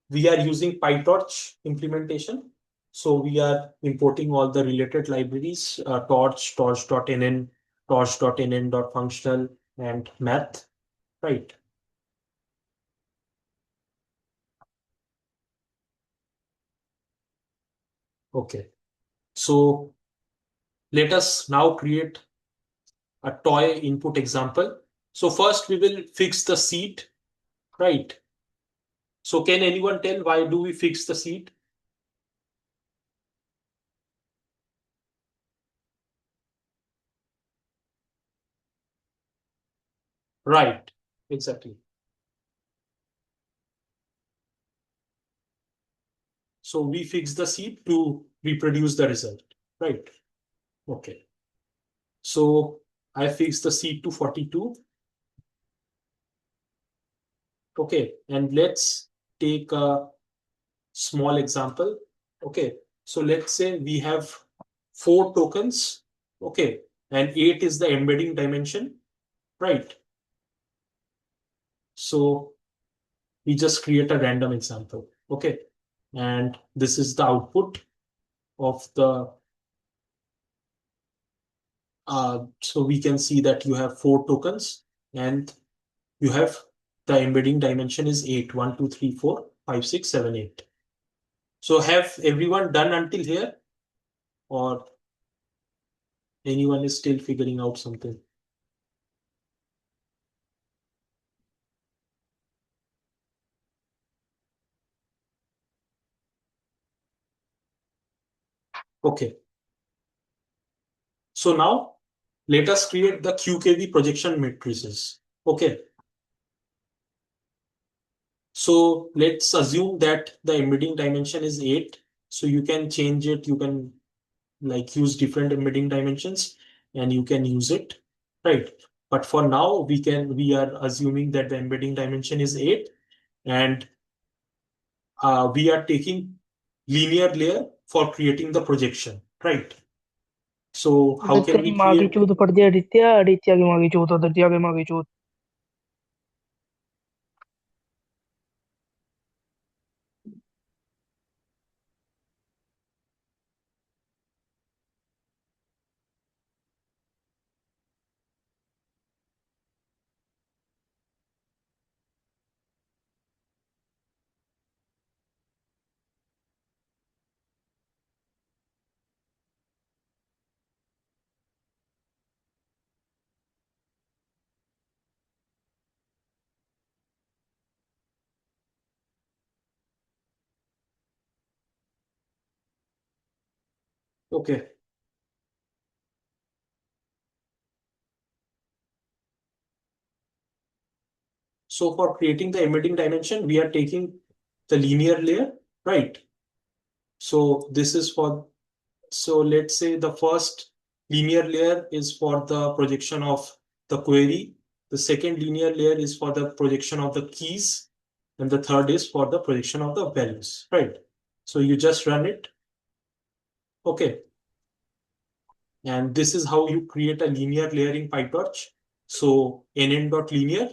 we are using PyTorch implementation. So we are importing all the related libraries, torch, torch.nn, torch.nn.functional, and math, right? Okay. So let us now create a toy input example. So first we will fix the seat, right? So can anyone tell why do we fix the seat? Right, exactly. So we fix the seed to reproduce the result, right? Okay. So I fix the seed to 42. Okay. And let's take a small example. Okay. So let's say we have 4 tokens. Okay. And 8 is the embedding dimension, right? So we just create a random example. Okay. And this is the output of the so we can see that you have 4 tokens and you have the embedding dimension is 8. 1, 2, 3, 4, 5, 6, 7, 8. So have everyone done until here or anyone is still figuring out something? Okay. So now let us create the QKV projection matrices. Okay. So let's assume that the embedding dimension is 8. So you can change it. You can like use different embedding dimensions and you can use it, right? But for now, we are assuming that the embedding dimension is 8 and we are taking linear layer for creating the projection, right? So how Aditya can की we माँ की create? चूत पड़ गई आदित्य आदित्य की माँ की चूत आदित्य की माँ की चूत Okay, so for creating the emitting dimension, we are taking the linear layer, right? So this is for, so let's say the first linear layer is for the projection of the query. The second linear layer is for the projection of the keys. And the third is for the projection of the values, right? So you just run it. Okay. And this is how you create a linear layering PyTorch. So nn.linear.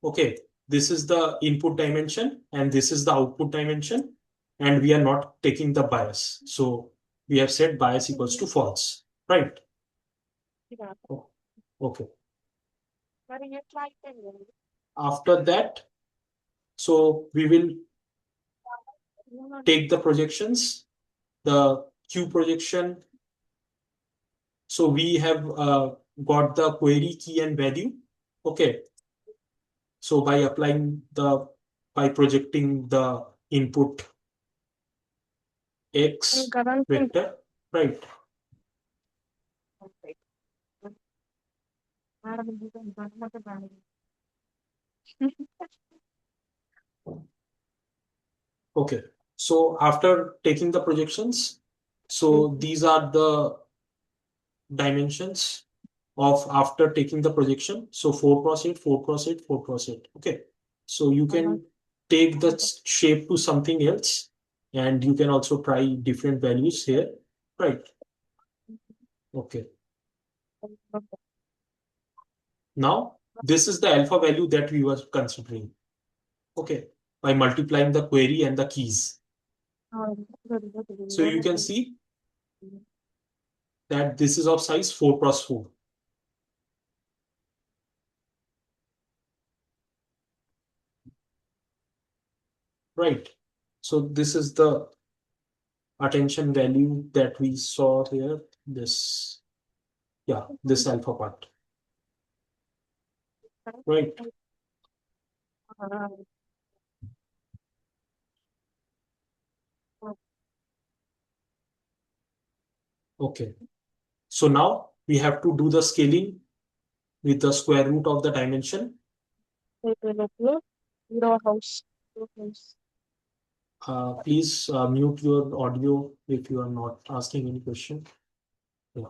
Okay, this is the input dimension and this is the output dimension. And we are not taking the bias. So we have set bias equals to false, right? Oh, okay. After that, so we will take the projections, the Q projection. So we have got the query key and value. Okay. So by projecting the input X vector, right? Okay. So after taking the projections, so these are the dimensions of after taking the projection. So 4 cross 8, 4 cross 8, 4 cross 8. Okay. So you can take the shape to something else and you can also try different values here. Right. Okay. Now, this is the alpha value that we were considering. Okay. By multiplying the query and the keys. So you can see that this is of size 4 cross 4. Right. So this is the attention value that we saw here. This, yeah, this alpha part. Right. Okay. So now we have to do the scaling with the square root of the dimension. Please mute your audio if you are not asking any question. Yeah.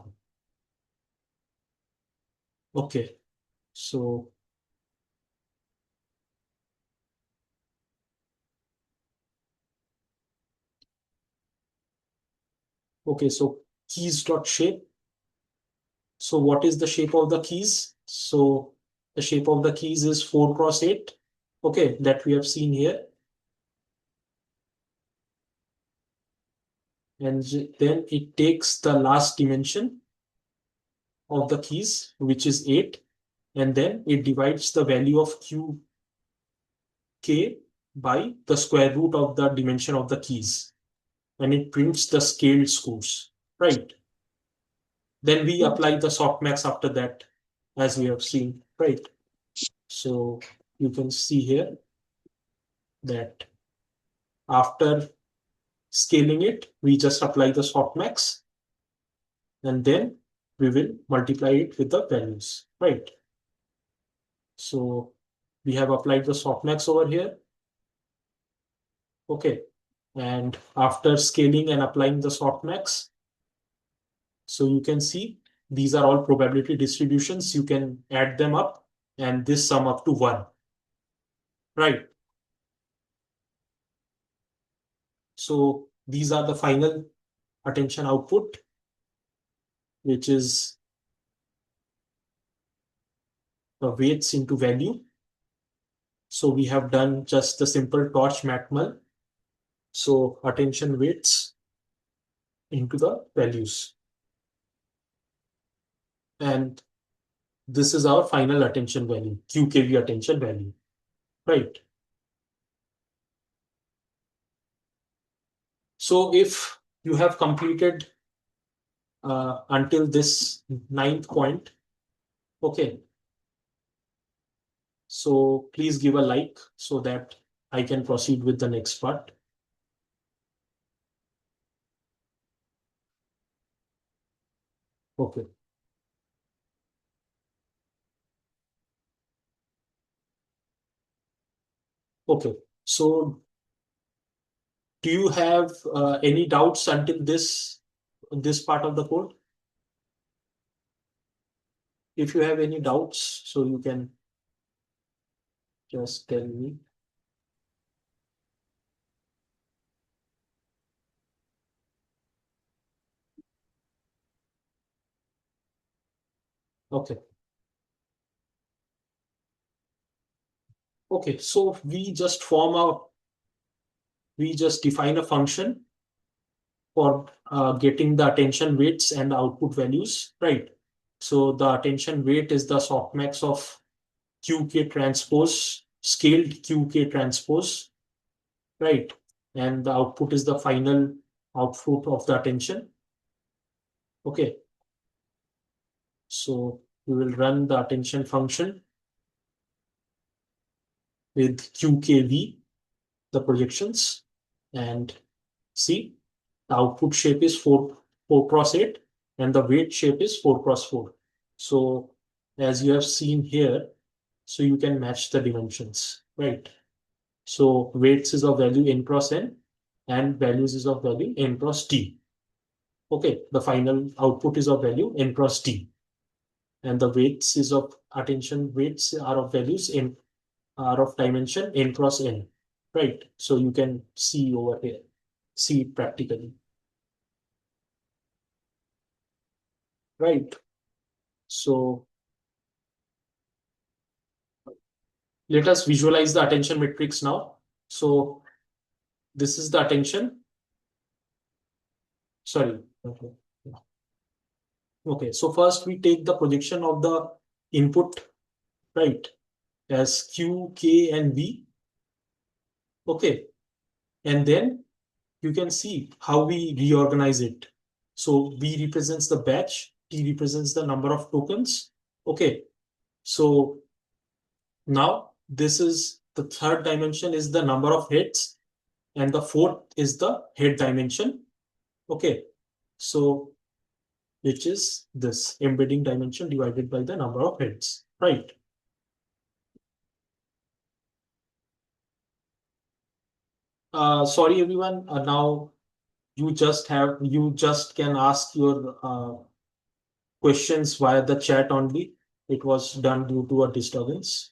Okay. So, okay. So keys dot shape. So what is the shape of the keys? So the shape of the keys is 4 cross 8. Okay. That we have seen here. And then it takes the last dimension of the keys, which is 8. And then it divides the value of qk by the square root of the dimension of the keys. And it prints the scaled scores, right? Then we apply the softmax after that, as we have seen, right? So you can see here that after scaling it, we just apply the softmax and then we will multiply it with the values, right? So we have applied the softmax over here. Okay. And after scaling and applying the softmax, so you can see these are all probability distributions. You can add them up and this sum up to 1. Right. So these are the final attention output, which is the weights into value. So we have done just the simple torch matmul. So attention weights into the values. And this is our final attention value, QKV attention value, right? So if you have completed until this 9th point, okay, so please give a like so that I can proceed with the next part. Okay. Okay. So do you have any doubts until this part of the code? If you have any doubts, so you can just tell me. Okay. Okay. So we just define a function for getting the attention weights and output values, right? So the attention weight is the softmax of QK transpose, scaled QK transpose, right? And the output is the final output of the attention. Okay. So we will run the attention function with QKV, the projections, and see the output shape is 4 cross 8 and the weight shape is 4 cross 4. So as you have seen here, so you can match the dimensions, right? So weights is of value n cross n and values is of value n cross t. Okay, the final output is of value n cross t and the weights is of attention weights are of values n are of dimension n cross n, right? So you can see over here, see it practically, right? So let us visualize the attention matrix now. So this is the attention. Sorry. Okay. Okay. So first we take the projection of the input, right, as Q, K, and V. Okay. And then you can see how we reorganize it. So V represents the batch, T represents the number of tokens. Okay. So now this is the third dimension is the number of hits, and the fourth is the head dimension. Okay. So which is this embedding dimension divided by the number of heads, right? Sorry, everyone. Now you just can ask your questions via the chat only. It was done due to a disturbance.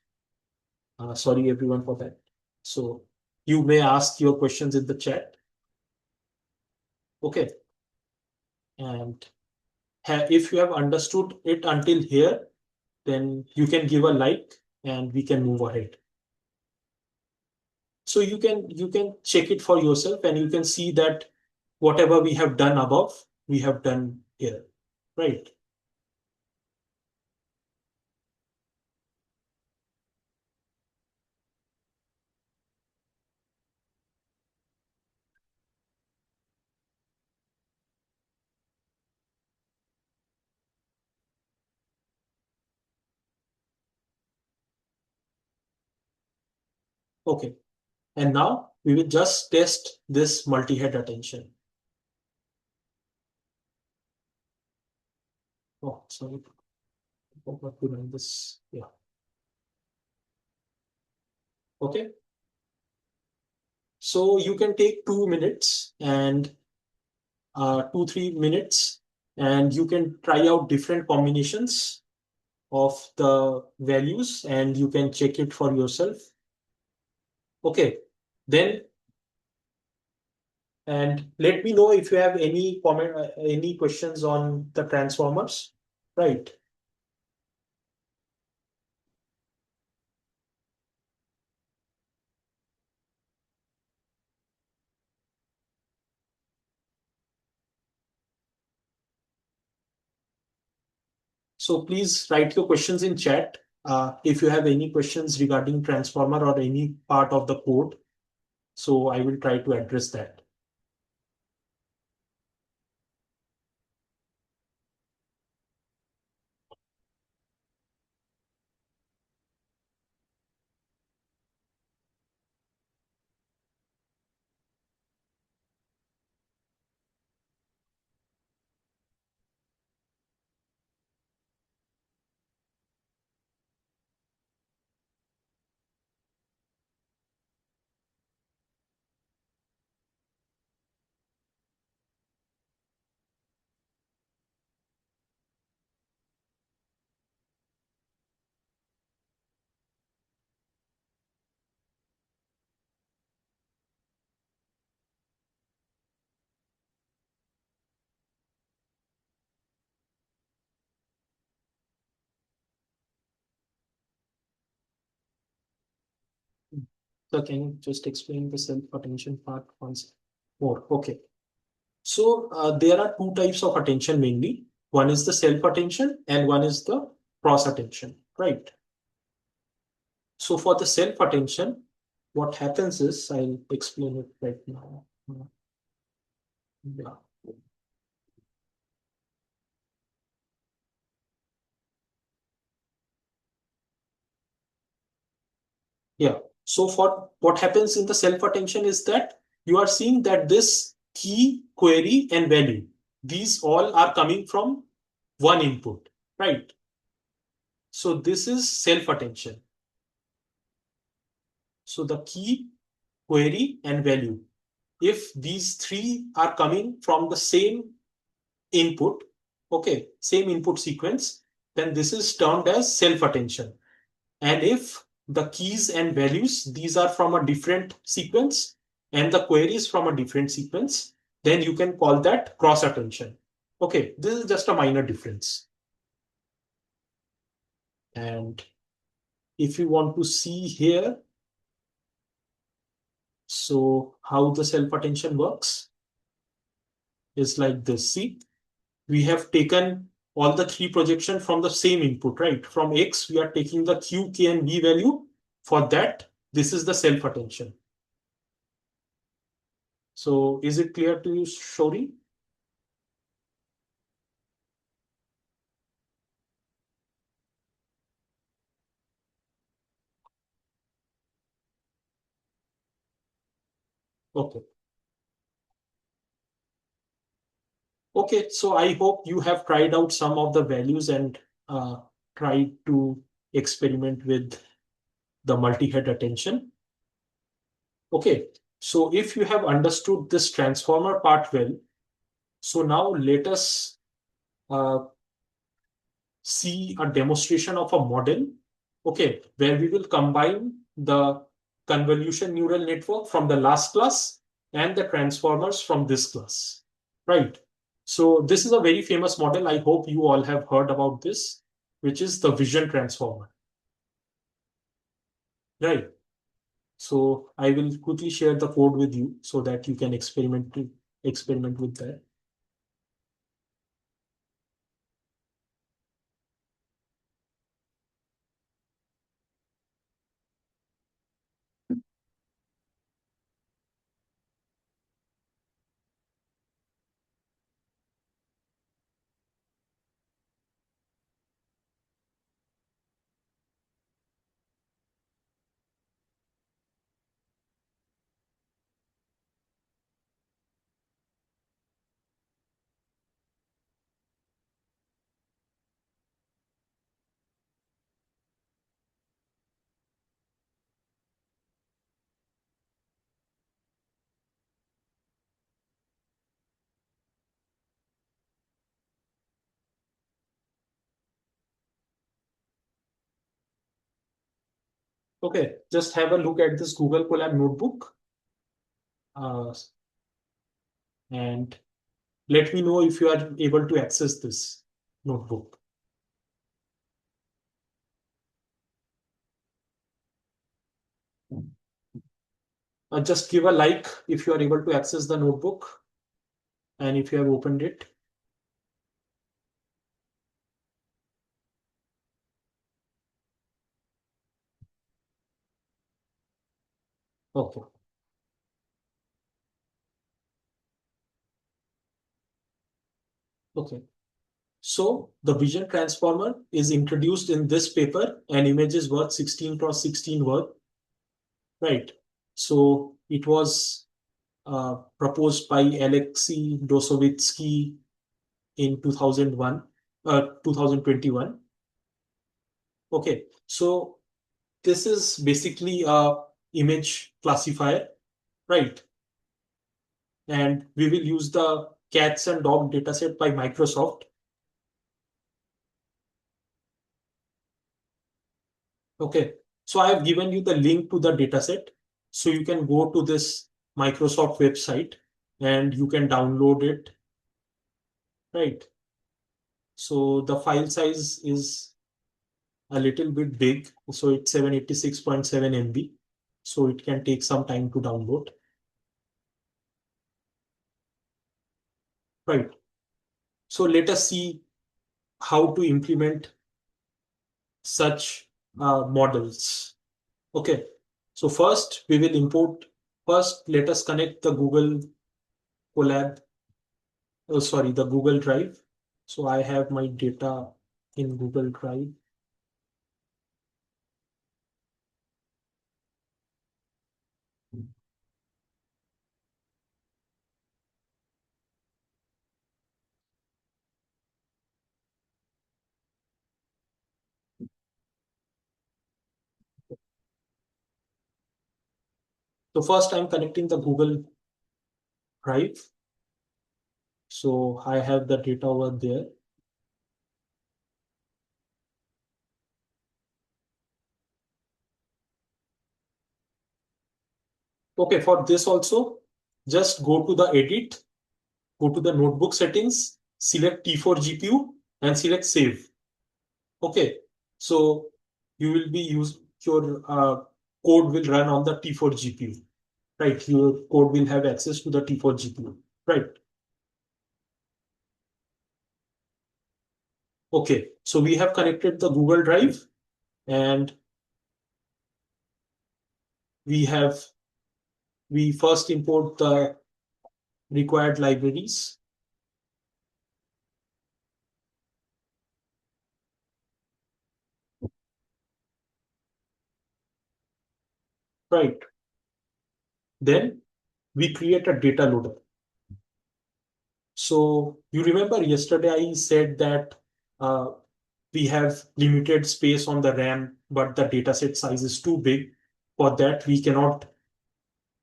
Sorry, everyone, for that. So you may ask your questions in the chat. Okay. And if you have understood it until here, then you can give a like and we can move ahead. So you can check it for yourself and you can see that whatever we have done above, we have done here, right? Okay. And now we will just test this multi-head attention. Oh, sorry. I forgot to run this. Yeah. Okay. So you can take 2 minutes and 2, 3 minutes, and you can try out different combinations of the values and you can check it for yourself. Okay. Then and let me know if you have any comment, any questions on the transformers, right? So please write your questions in chat. If you have any questions regarding transformer or any part of the code, so I will try to address that. can you just explain the self-attention part once more? Okay. So there are two types of attention mainly. One is the self-attention and one is the cross-attention, right? So for the self-attention, what happens is, I'll explain it right now. Yeah. Yeah. So for what happens in the self-attention is that you are seeing that this key, query, and value, these all are coming from one input, right? So this is self-attention. So the key, query, and value, if these three are coming from the same input, okay, same input sequence, then this is termed as self-attention. And if the keys and values, these are from a different sequence and the queries from a different sequence, then you can call that cross attention. Okay, this is just a minor difference. And if you want to see here, so how the self-attention works is like this. See, we have taken all the three projection from the same input, right? From X, we are taking the Q, K, and V value. For that, this is the self-attention. So is it clear to you, Shori? Okay. Okay, so I hope you have tried out some of the values and tried to experiment with the multi-head attention. Okay, so if you have understood this transformer part well, so now let us uh, see a demonstration of a model, okay, where we will combine the convolution neural network from the last class and the transformers from this class, right? So this is a very famous model. I hope you all have heard about this, which is the vision transformer, right? So I will quickly share the code with you so that you can experiment with that. Okay, just have a look at this Google Colab notebook uh, and let me know if you are able to access this notebook. Just give a like if you are able to access the notebook and if you have opened it. Okay. Okay. So the vision transformer is introduced in this paper. An image is worth 16 cross 16 word, right? So it was proposed by Alexei Dosovitsky in 2021. Okay, so this is basically a image classifier, right? And we will use the cats and dog dataset by Microsoft. Okay, so I have given you the link to the dataset. So you can go to this Microsoft website and you can download it, right? So the file size is a little bit big. So it's 786.7 MB. so it can take some time to download. Right. So let us see how to implement such models. Okay. So first we will import. First, let us connect the Google Colab. Oh, sorry, the Google Drive. So I have my data in Google Drive. So first I'm connecting the Google Drive. So I have the data over there. Okay, for this also, just go to the edit, go to the notebook settings, select T4 GPU and select save. Okay, so you will be your code will run on the T4 GPU, right? Your code will have access to the T4 GPU, right? Okay, so we have connected the Google Drive and we have we first import the required libraries. Right. Then we create a data loader. So you remember yesterday I said that uh, we have limited space on the RAM, but the dataset size is too big. For that, we cannot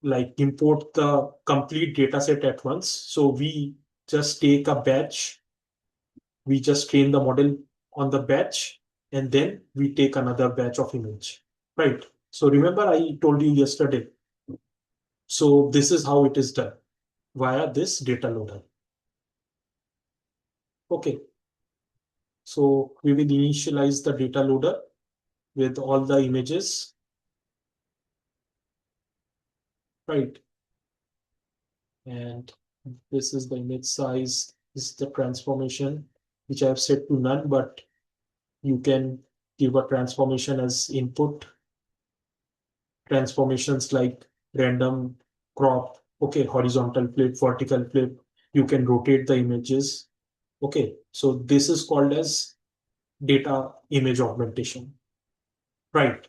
like import the complete dataset at once. So we just take a batch, we just train the model on the batch, and then we take another batch of image. Right. So remember I told you yesterday. So this is how it is done via this data loader. Okay. So we will initialize the data loader with all the images, right? And this is the image size. This is the transformation, which I have set to none, but you can give a transformation as input. Transformations like random, crop, okay, horizontal flip, vertical flip. You can rotate the images. Okay, so this is called as data image augmentation, right?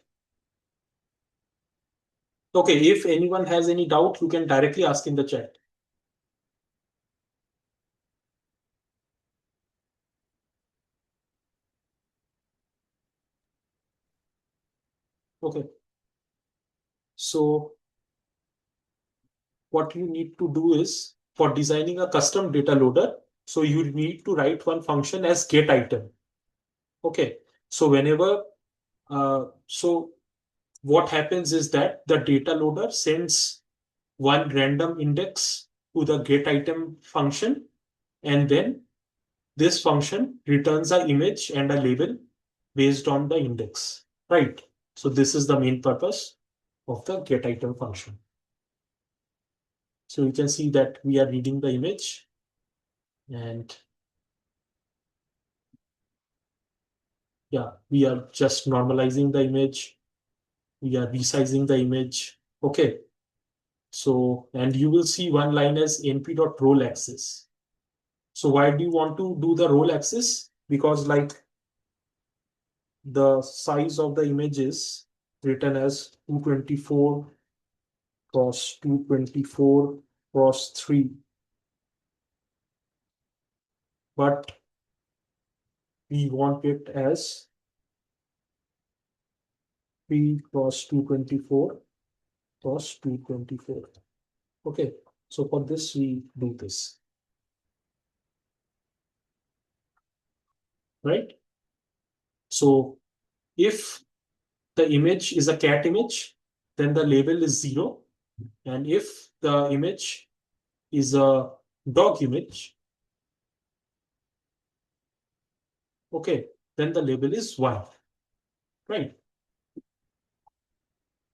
Okay, if anyone has any doubt, you can directly ask in the chat. Okay, so what you need to do is for designing a custom data loader, so you need to write one function as get item. Okay, so whenever, so what happens is that the data loader sends one random index to the get item function, and then this function returns an image and a label based on the index, right? So this is the main purpose of the get item function. So you can see that we are reading the image and yeah, we are just normalizing the image. We are resizing the image. Okay. So, and you will see one line as np.role axis. So why do you want to do the role axis? Because like the size of the image is written as 224 cross 224 cross 3. But we want it as 3 cross 224 cross 224. Okay, so for this, we do this, right? So if the image is a cat image, then the label is 0. And if the image is a dog image, okay, then the label is 1, right?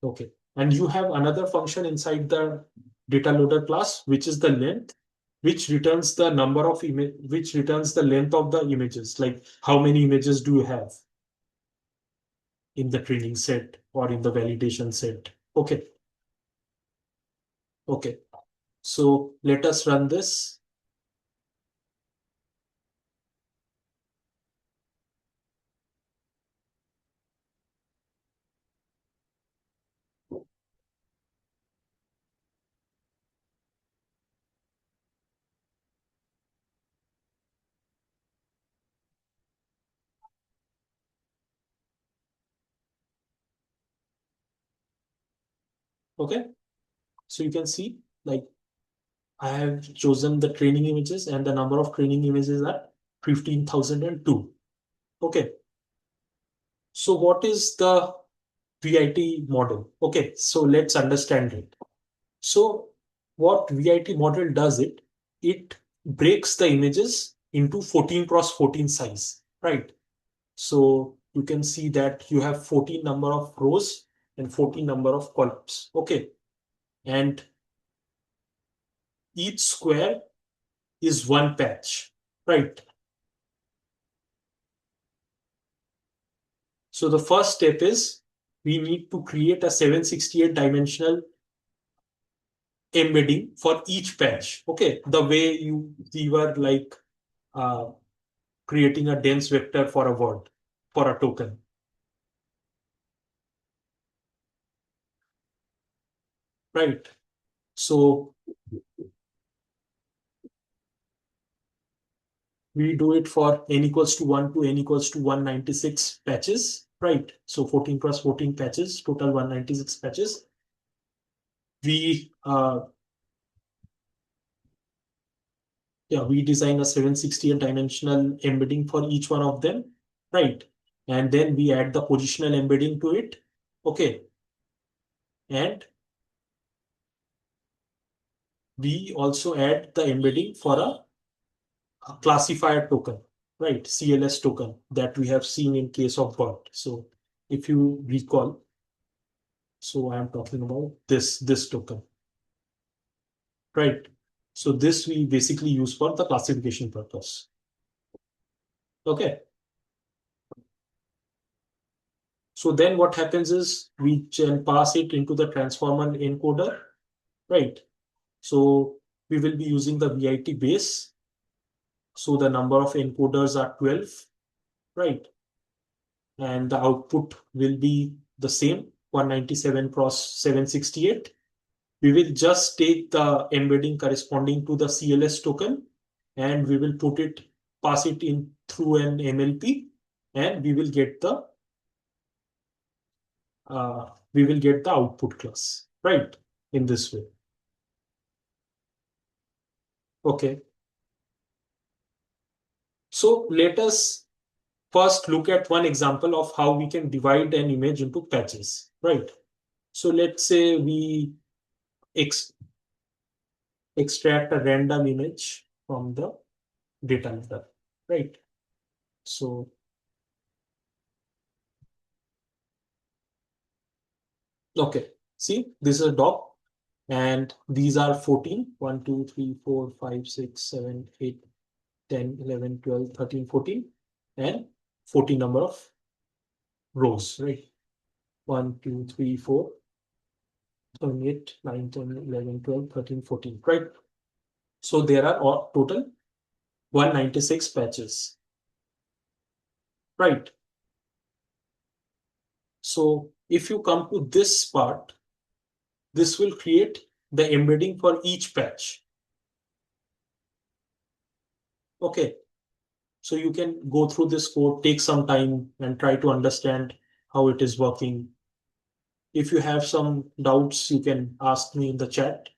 Okay. And you have another function inside the data loader class, which is the length, which returns the number of image, which returns the length of the images, like how many images do you have in the training set or in the validation set. Okay. Okay. So let us run this. Okay. So you can see, like, I have chosen the training images and the number of training images are 15,002. Okay. So what is the VIT model? Okay. So let's understand it. So what VIT model does, it breaks the images into 14 cross 14 size, right? So you can see that you have 14 number of rows and 14 number of columns. Okay. And each square is one patch, right? So the first step is we need to create a 768 dimensional embedding for each patch. Okay. The way we were like uh, creating a dense vector for a word, for a token, right? So we do it for n equals to 1 to n equals to 196 patches, right? So 14 cross 14 patches, total 196 patches. We we design a 768 dimensional embedding for each one of them, right? And then we add the positional embedding to it. Okay. And we also add the embedding for a classifier token, right? CLS token that we have seen in case of BERT. So if you recall, so I'm talking about this token, right? So this we basically use for the classification purpose. Okay. So then what happens is we can pass it into the transformer encoder, right? So we will be using the VIT base. So the number of encoders are 12, right? And the output will be the same, 197 cross 768. We will just take the embedding corresponding to the CLS token and we will pass it in through an MLP, and we will get the output class, right? In this way. Okay. So let us first look at one example of how we can divide an image into patches, right? So let's say we ex extract a random image from the data loader, right? So, okay, see, this is a dog, and these are 14, 1, 2, 3, 4, 5, 6, 7, 8, 10, 11, 12, 13, 14, and 14 number of rows, right? 1, 2, 3, 4, 7, 8, 9, 10, 11, 12, 13, 14, right? So there are all total 196 patches, right? So if you come to this part, this will create the embedding for each patch. Okay. So you can go through this code, take some time and try to understand how it is working. If you have some doubts, you can ask me in the chat.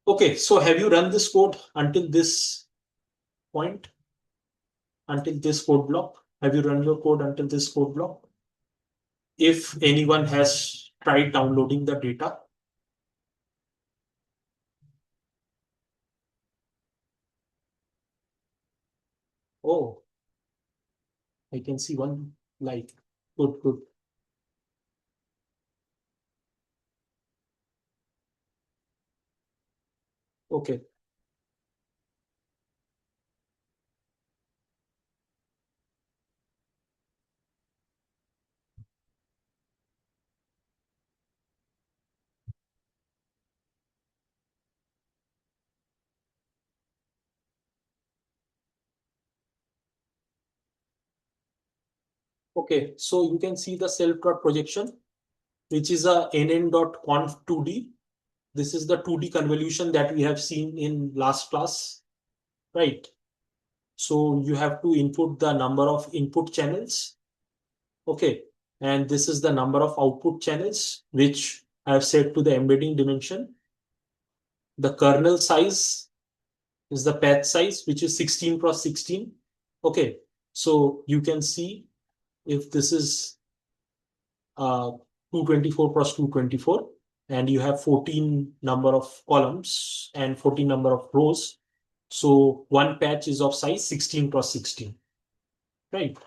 Okay, so have you run this code until this point, until this code block? Have you run your code until this code block? If anyone has tried downloading the data. Oh, I can see one like. Good, good. Okay. Okay. So you can see the self dot projection, which is a nn.conf2d. This is the 2D convolution that we have seen in last class, right? So you have to input the number of input channels. Okay. And this is the number of output channels, which I have set to the embedding dimension. The kernel size is the patch size, which is 16 cross 16. Okay. So you can see if this is 224 cross 224, and you have 14 number of columns and 14 number of rows. So one patch is of size 16 cross 16, right?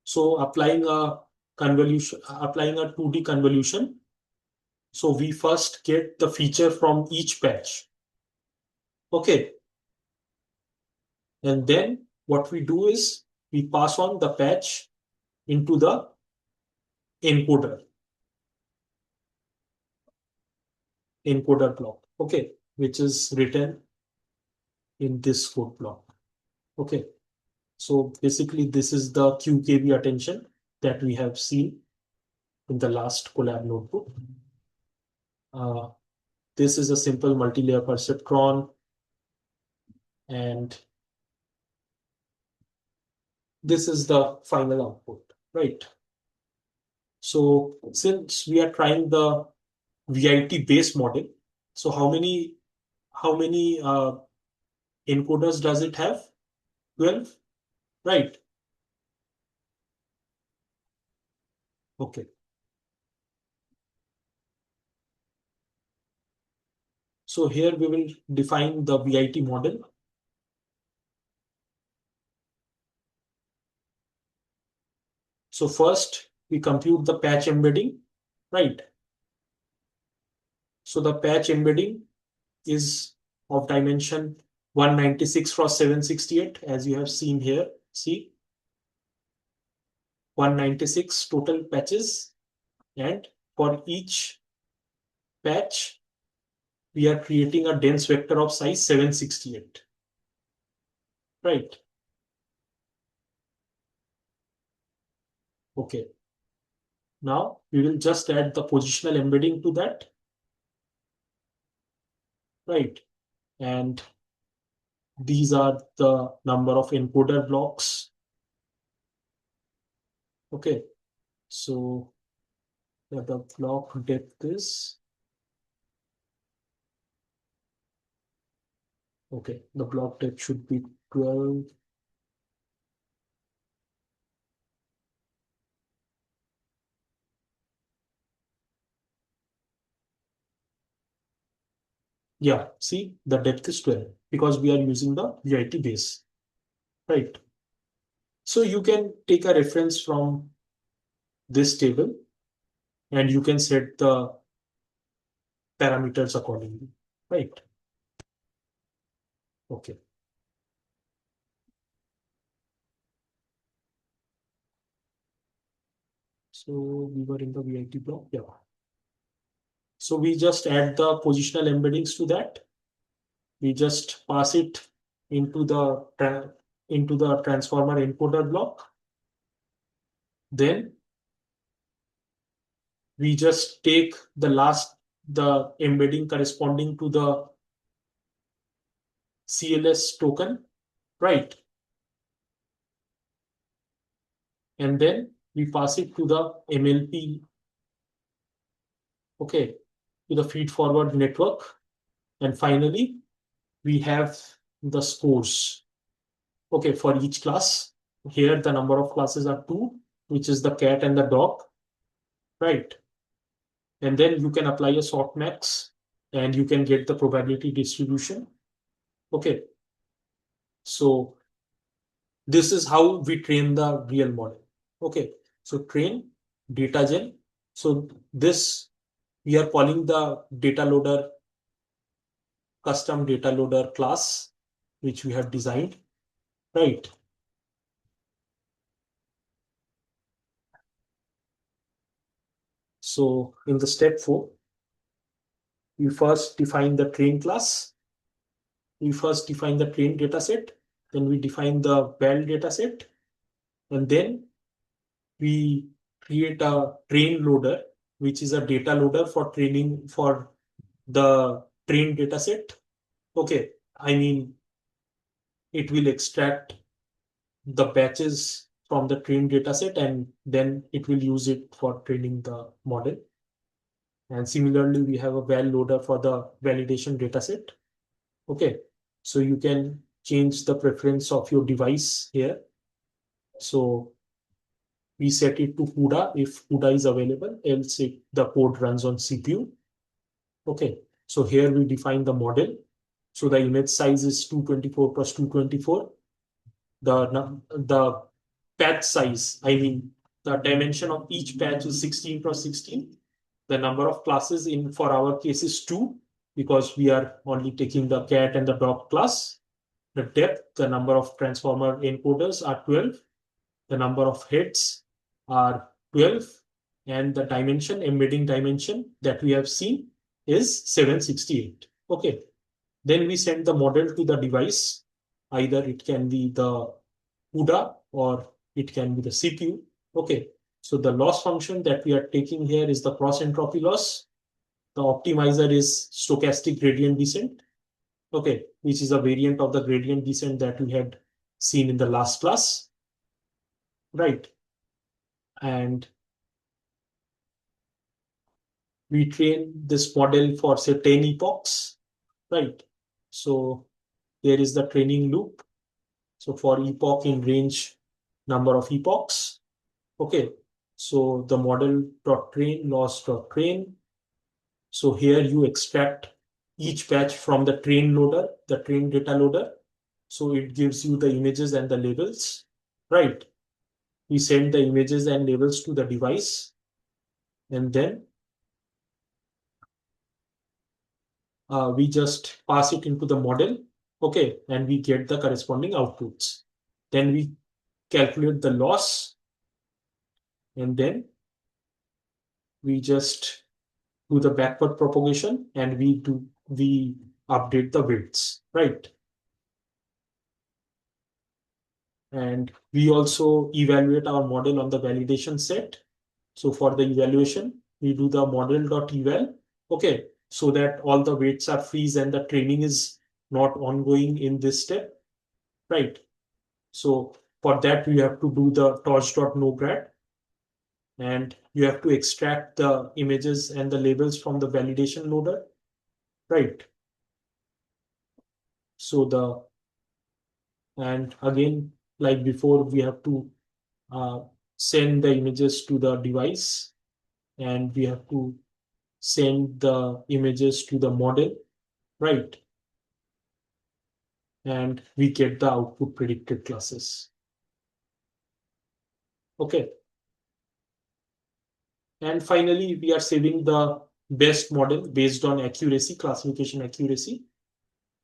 So applying a 2D convolution. So we first get the feature from each patch. Okay. And then what we do is we pass on the patch into the encoder block. Okay. Which is written in this code block. Okay. So basically, this is the QKB attention that we have seen in the last collab notebook. Uh, this is a simple multi-layer perceptron, and this is the final output, right? So since we are trying the VIT base model, so how many encoders does it have? 12, right? Okay. So here we will define the VIT model. So first we compute the patch embedding, right? So the patch embedding is of dimension 196 cross 768, as you have seen here. See, 196 total patches, and for each patch, we are creating a dense vector of size 768, right? Okay. Now we will just add the positional embedding to that, right? And these are the number of encoder blocks. Okay. So the block depth is, okay, the block depth should be 12. Yeah, see, the depth is 12 because we are using the VIT base, right? So you can take a reference from this table and you can set the parameters accordingly, right? Okay. So we were in the VIT block. Yeah. So we just add the positional embeddings to that. We just pass it into the transformer encoder block. Then we just take the embedding corresponding to the CLS token, right? And then we pass it to the MLP, okay, to the feed forward network. And finally, we have the scores, okay, for each class. Here, the number of classes are two, which is the cat and the dog, right? And then you can apply a softmax and you can get the probability distribution. Okay. So this is how we train the real model. Okay. So train, data gen. So this we are calling the data loader, custom data loader class, which we have designed, right? So in the step 4, we first define the train class. We first define the train data set, then we define the val data set, and then we create a train loader, which is a data loader for training for the train data set. Okay, I mean, it will extract the batches from the train data set and then it will use it for training the model. And similarly, we have a val loader for the validation data set. Okay, so you can change the preference of your device here. So we set it to CUDA if CUDA is available, else the code runs on CPU. Okay, so here we define the model. So the image size is 224 plus 224. The patch size, I mean, the dimension of each patch is 16 cross 16. The number of classes in for our case is 2 because we are only taking the cat and the dog class. The depth, the number of transformer encoders are 12. The number of heads are 12. And the dimension, embedding dimension that we have seen is 768. Okay. Then we send the model to the device. Either it can be the CUDA or it can be the CPU. Okay. So the loss function that we are taking here is the cross entropy loss. The optimizer is stochastic gradient descent. Okay. Which is a variant of the gradient descent that we had seen in the last class. Right. And we train this model for say 10 epochs. Right. So there is the training loop. So for epoch in range number of epochs. Okay. So the model dot train loss dot train. So here you extract each batch from the train loader, the train data loader. So it gives you the images and the labels, right? We send the images and labels to the device and then we just pass it into the model. Okay. And we get the corresponding outputs. Then we calculate the loss and then we just do the backward propagation and we update the weights, right? And we also evaluate our model on the validation set. So for the evaluation, we do the model.eval. Okay, so that all the weights are freeze and the training is not ongoing in this step, right? So for that, we have to do the torch.nograd and you have to extract the images and the labels from the validation loader, right? So and again, like before, we have to uh, send the images to the device and we have to send the images to the model, right? And we get the output predicted classes. Okay. And finally, we are saving the best model based on accuracy, classification accuracy,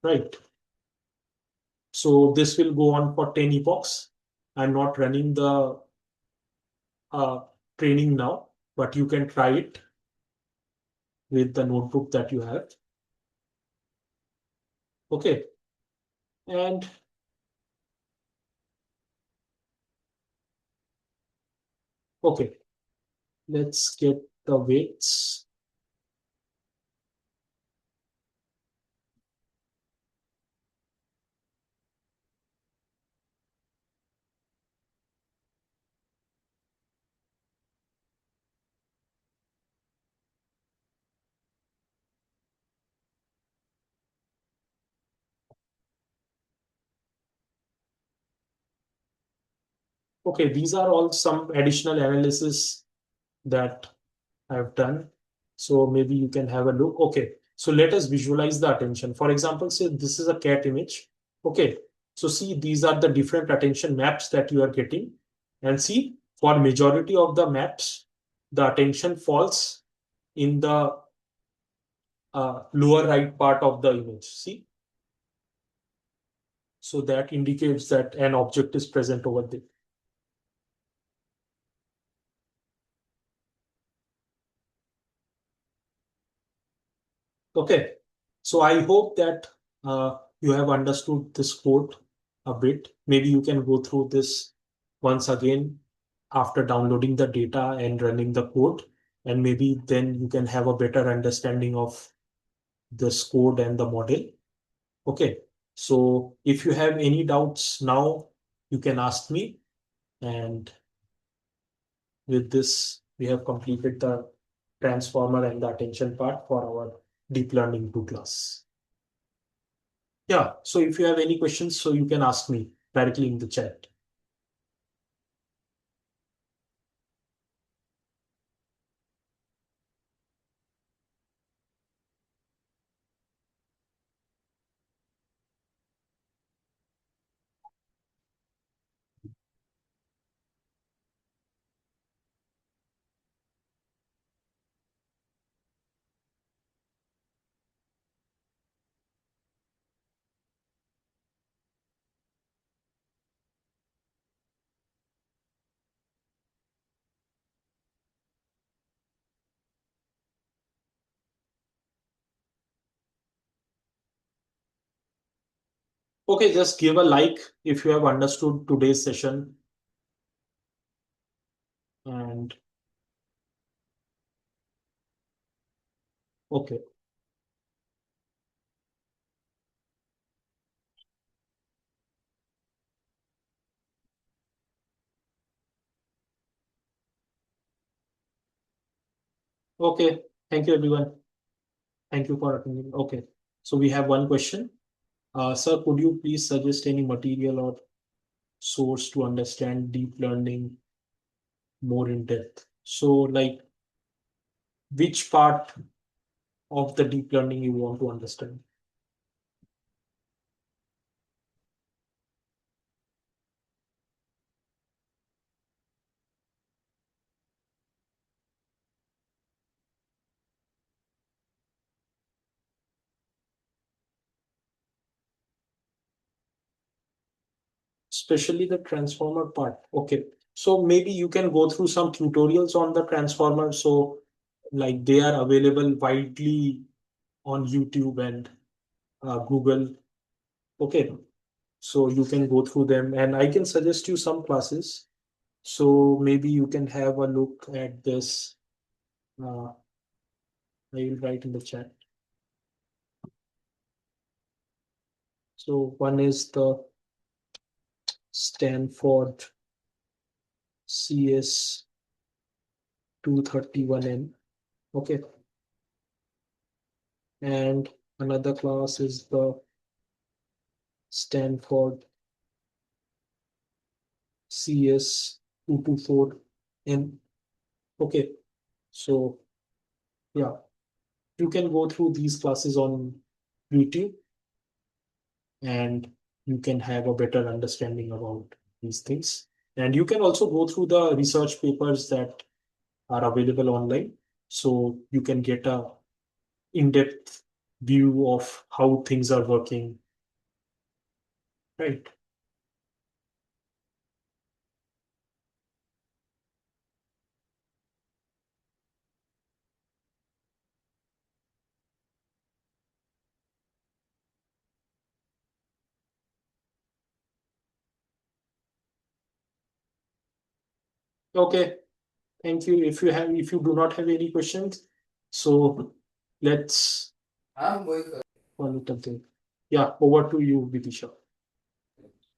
right? So this will go on for 10 epochs. I'm not running the uh, training now, but you can try it with the notebook that you have. Okay. And okay, let's get the weights. Okay, these are all some additional analysis that I've done. So maybe you can have a look. Okay, So let us visualize the attention. For example, say this is a cat image. Okay. So see, these are the different attention maps that you are getting. And see, for majority of the maps, the attention falls in the lower right part of the image. See, so that indicates that an object is present over there. Okay, so I hope that you have understood this code a bit. Maybe you can go through this once again after downloading the data and running the code, and maybe then you can have a better understanding of this code and the model. Okay, so if you have any doubts now, you can ask me. And with this, we have completed the transformer and the attention part for our deep learning 2 class. Yeah, so if you have any questions, so you can ask me directly in the chat. Okay, just give a like if you have understood today's session. And okay, okay. Thank you, everyone. Thank you for attending. Okay, so we have one question. Sir, could you please suggest any material or source to understand deep learning more in depth? So, like, which part of the deep learning you want to understand? Especially the transformer part. Okay. So maybe you can go through some tutorials on the transformer. So like they are available widely on YouTube and Google. Okay. So you can go through them and I can suggest you some classes. So maybe you can have a look at this. I will write in the chat. So one is the Stanford CS 231N. Okay. And another class is the Stanford CS 224N. Okay. So yeah, you can go through these classes on YouTube and you can have a better understanding about these things. And you can also go through the research papers that are available online. So you can get a in-depth view of how things are working. Right. Okay. Thank you. If you do not have any questions, so let's call it a day. Yeah, over to you, Vidisha.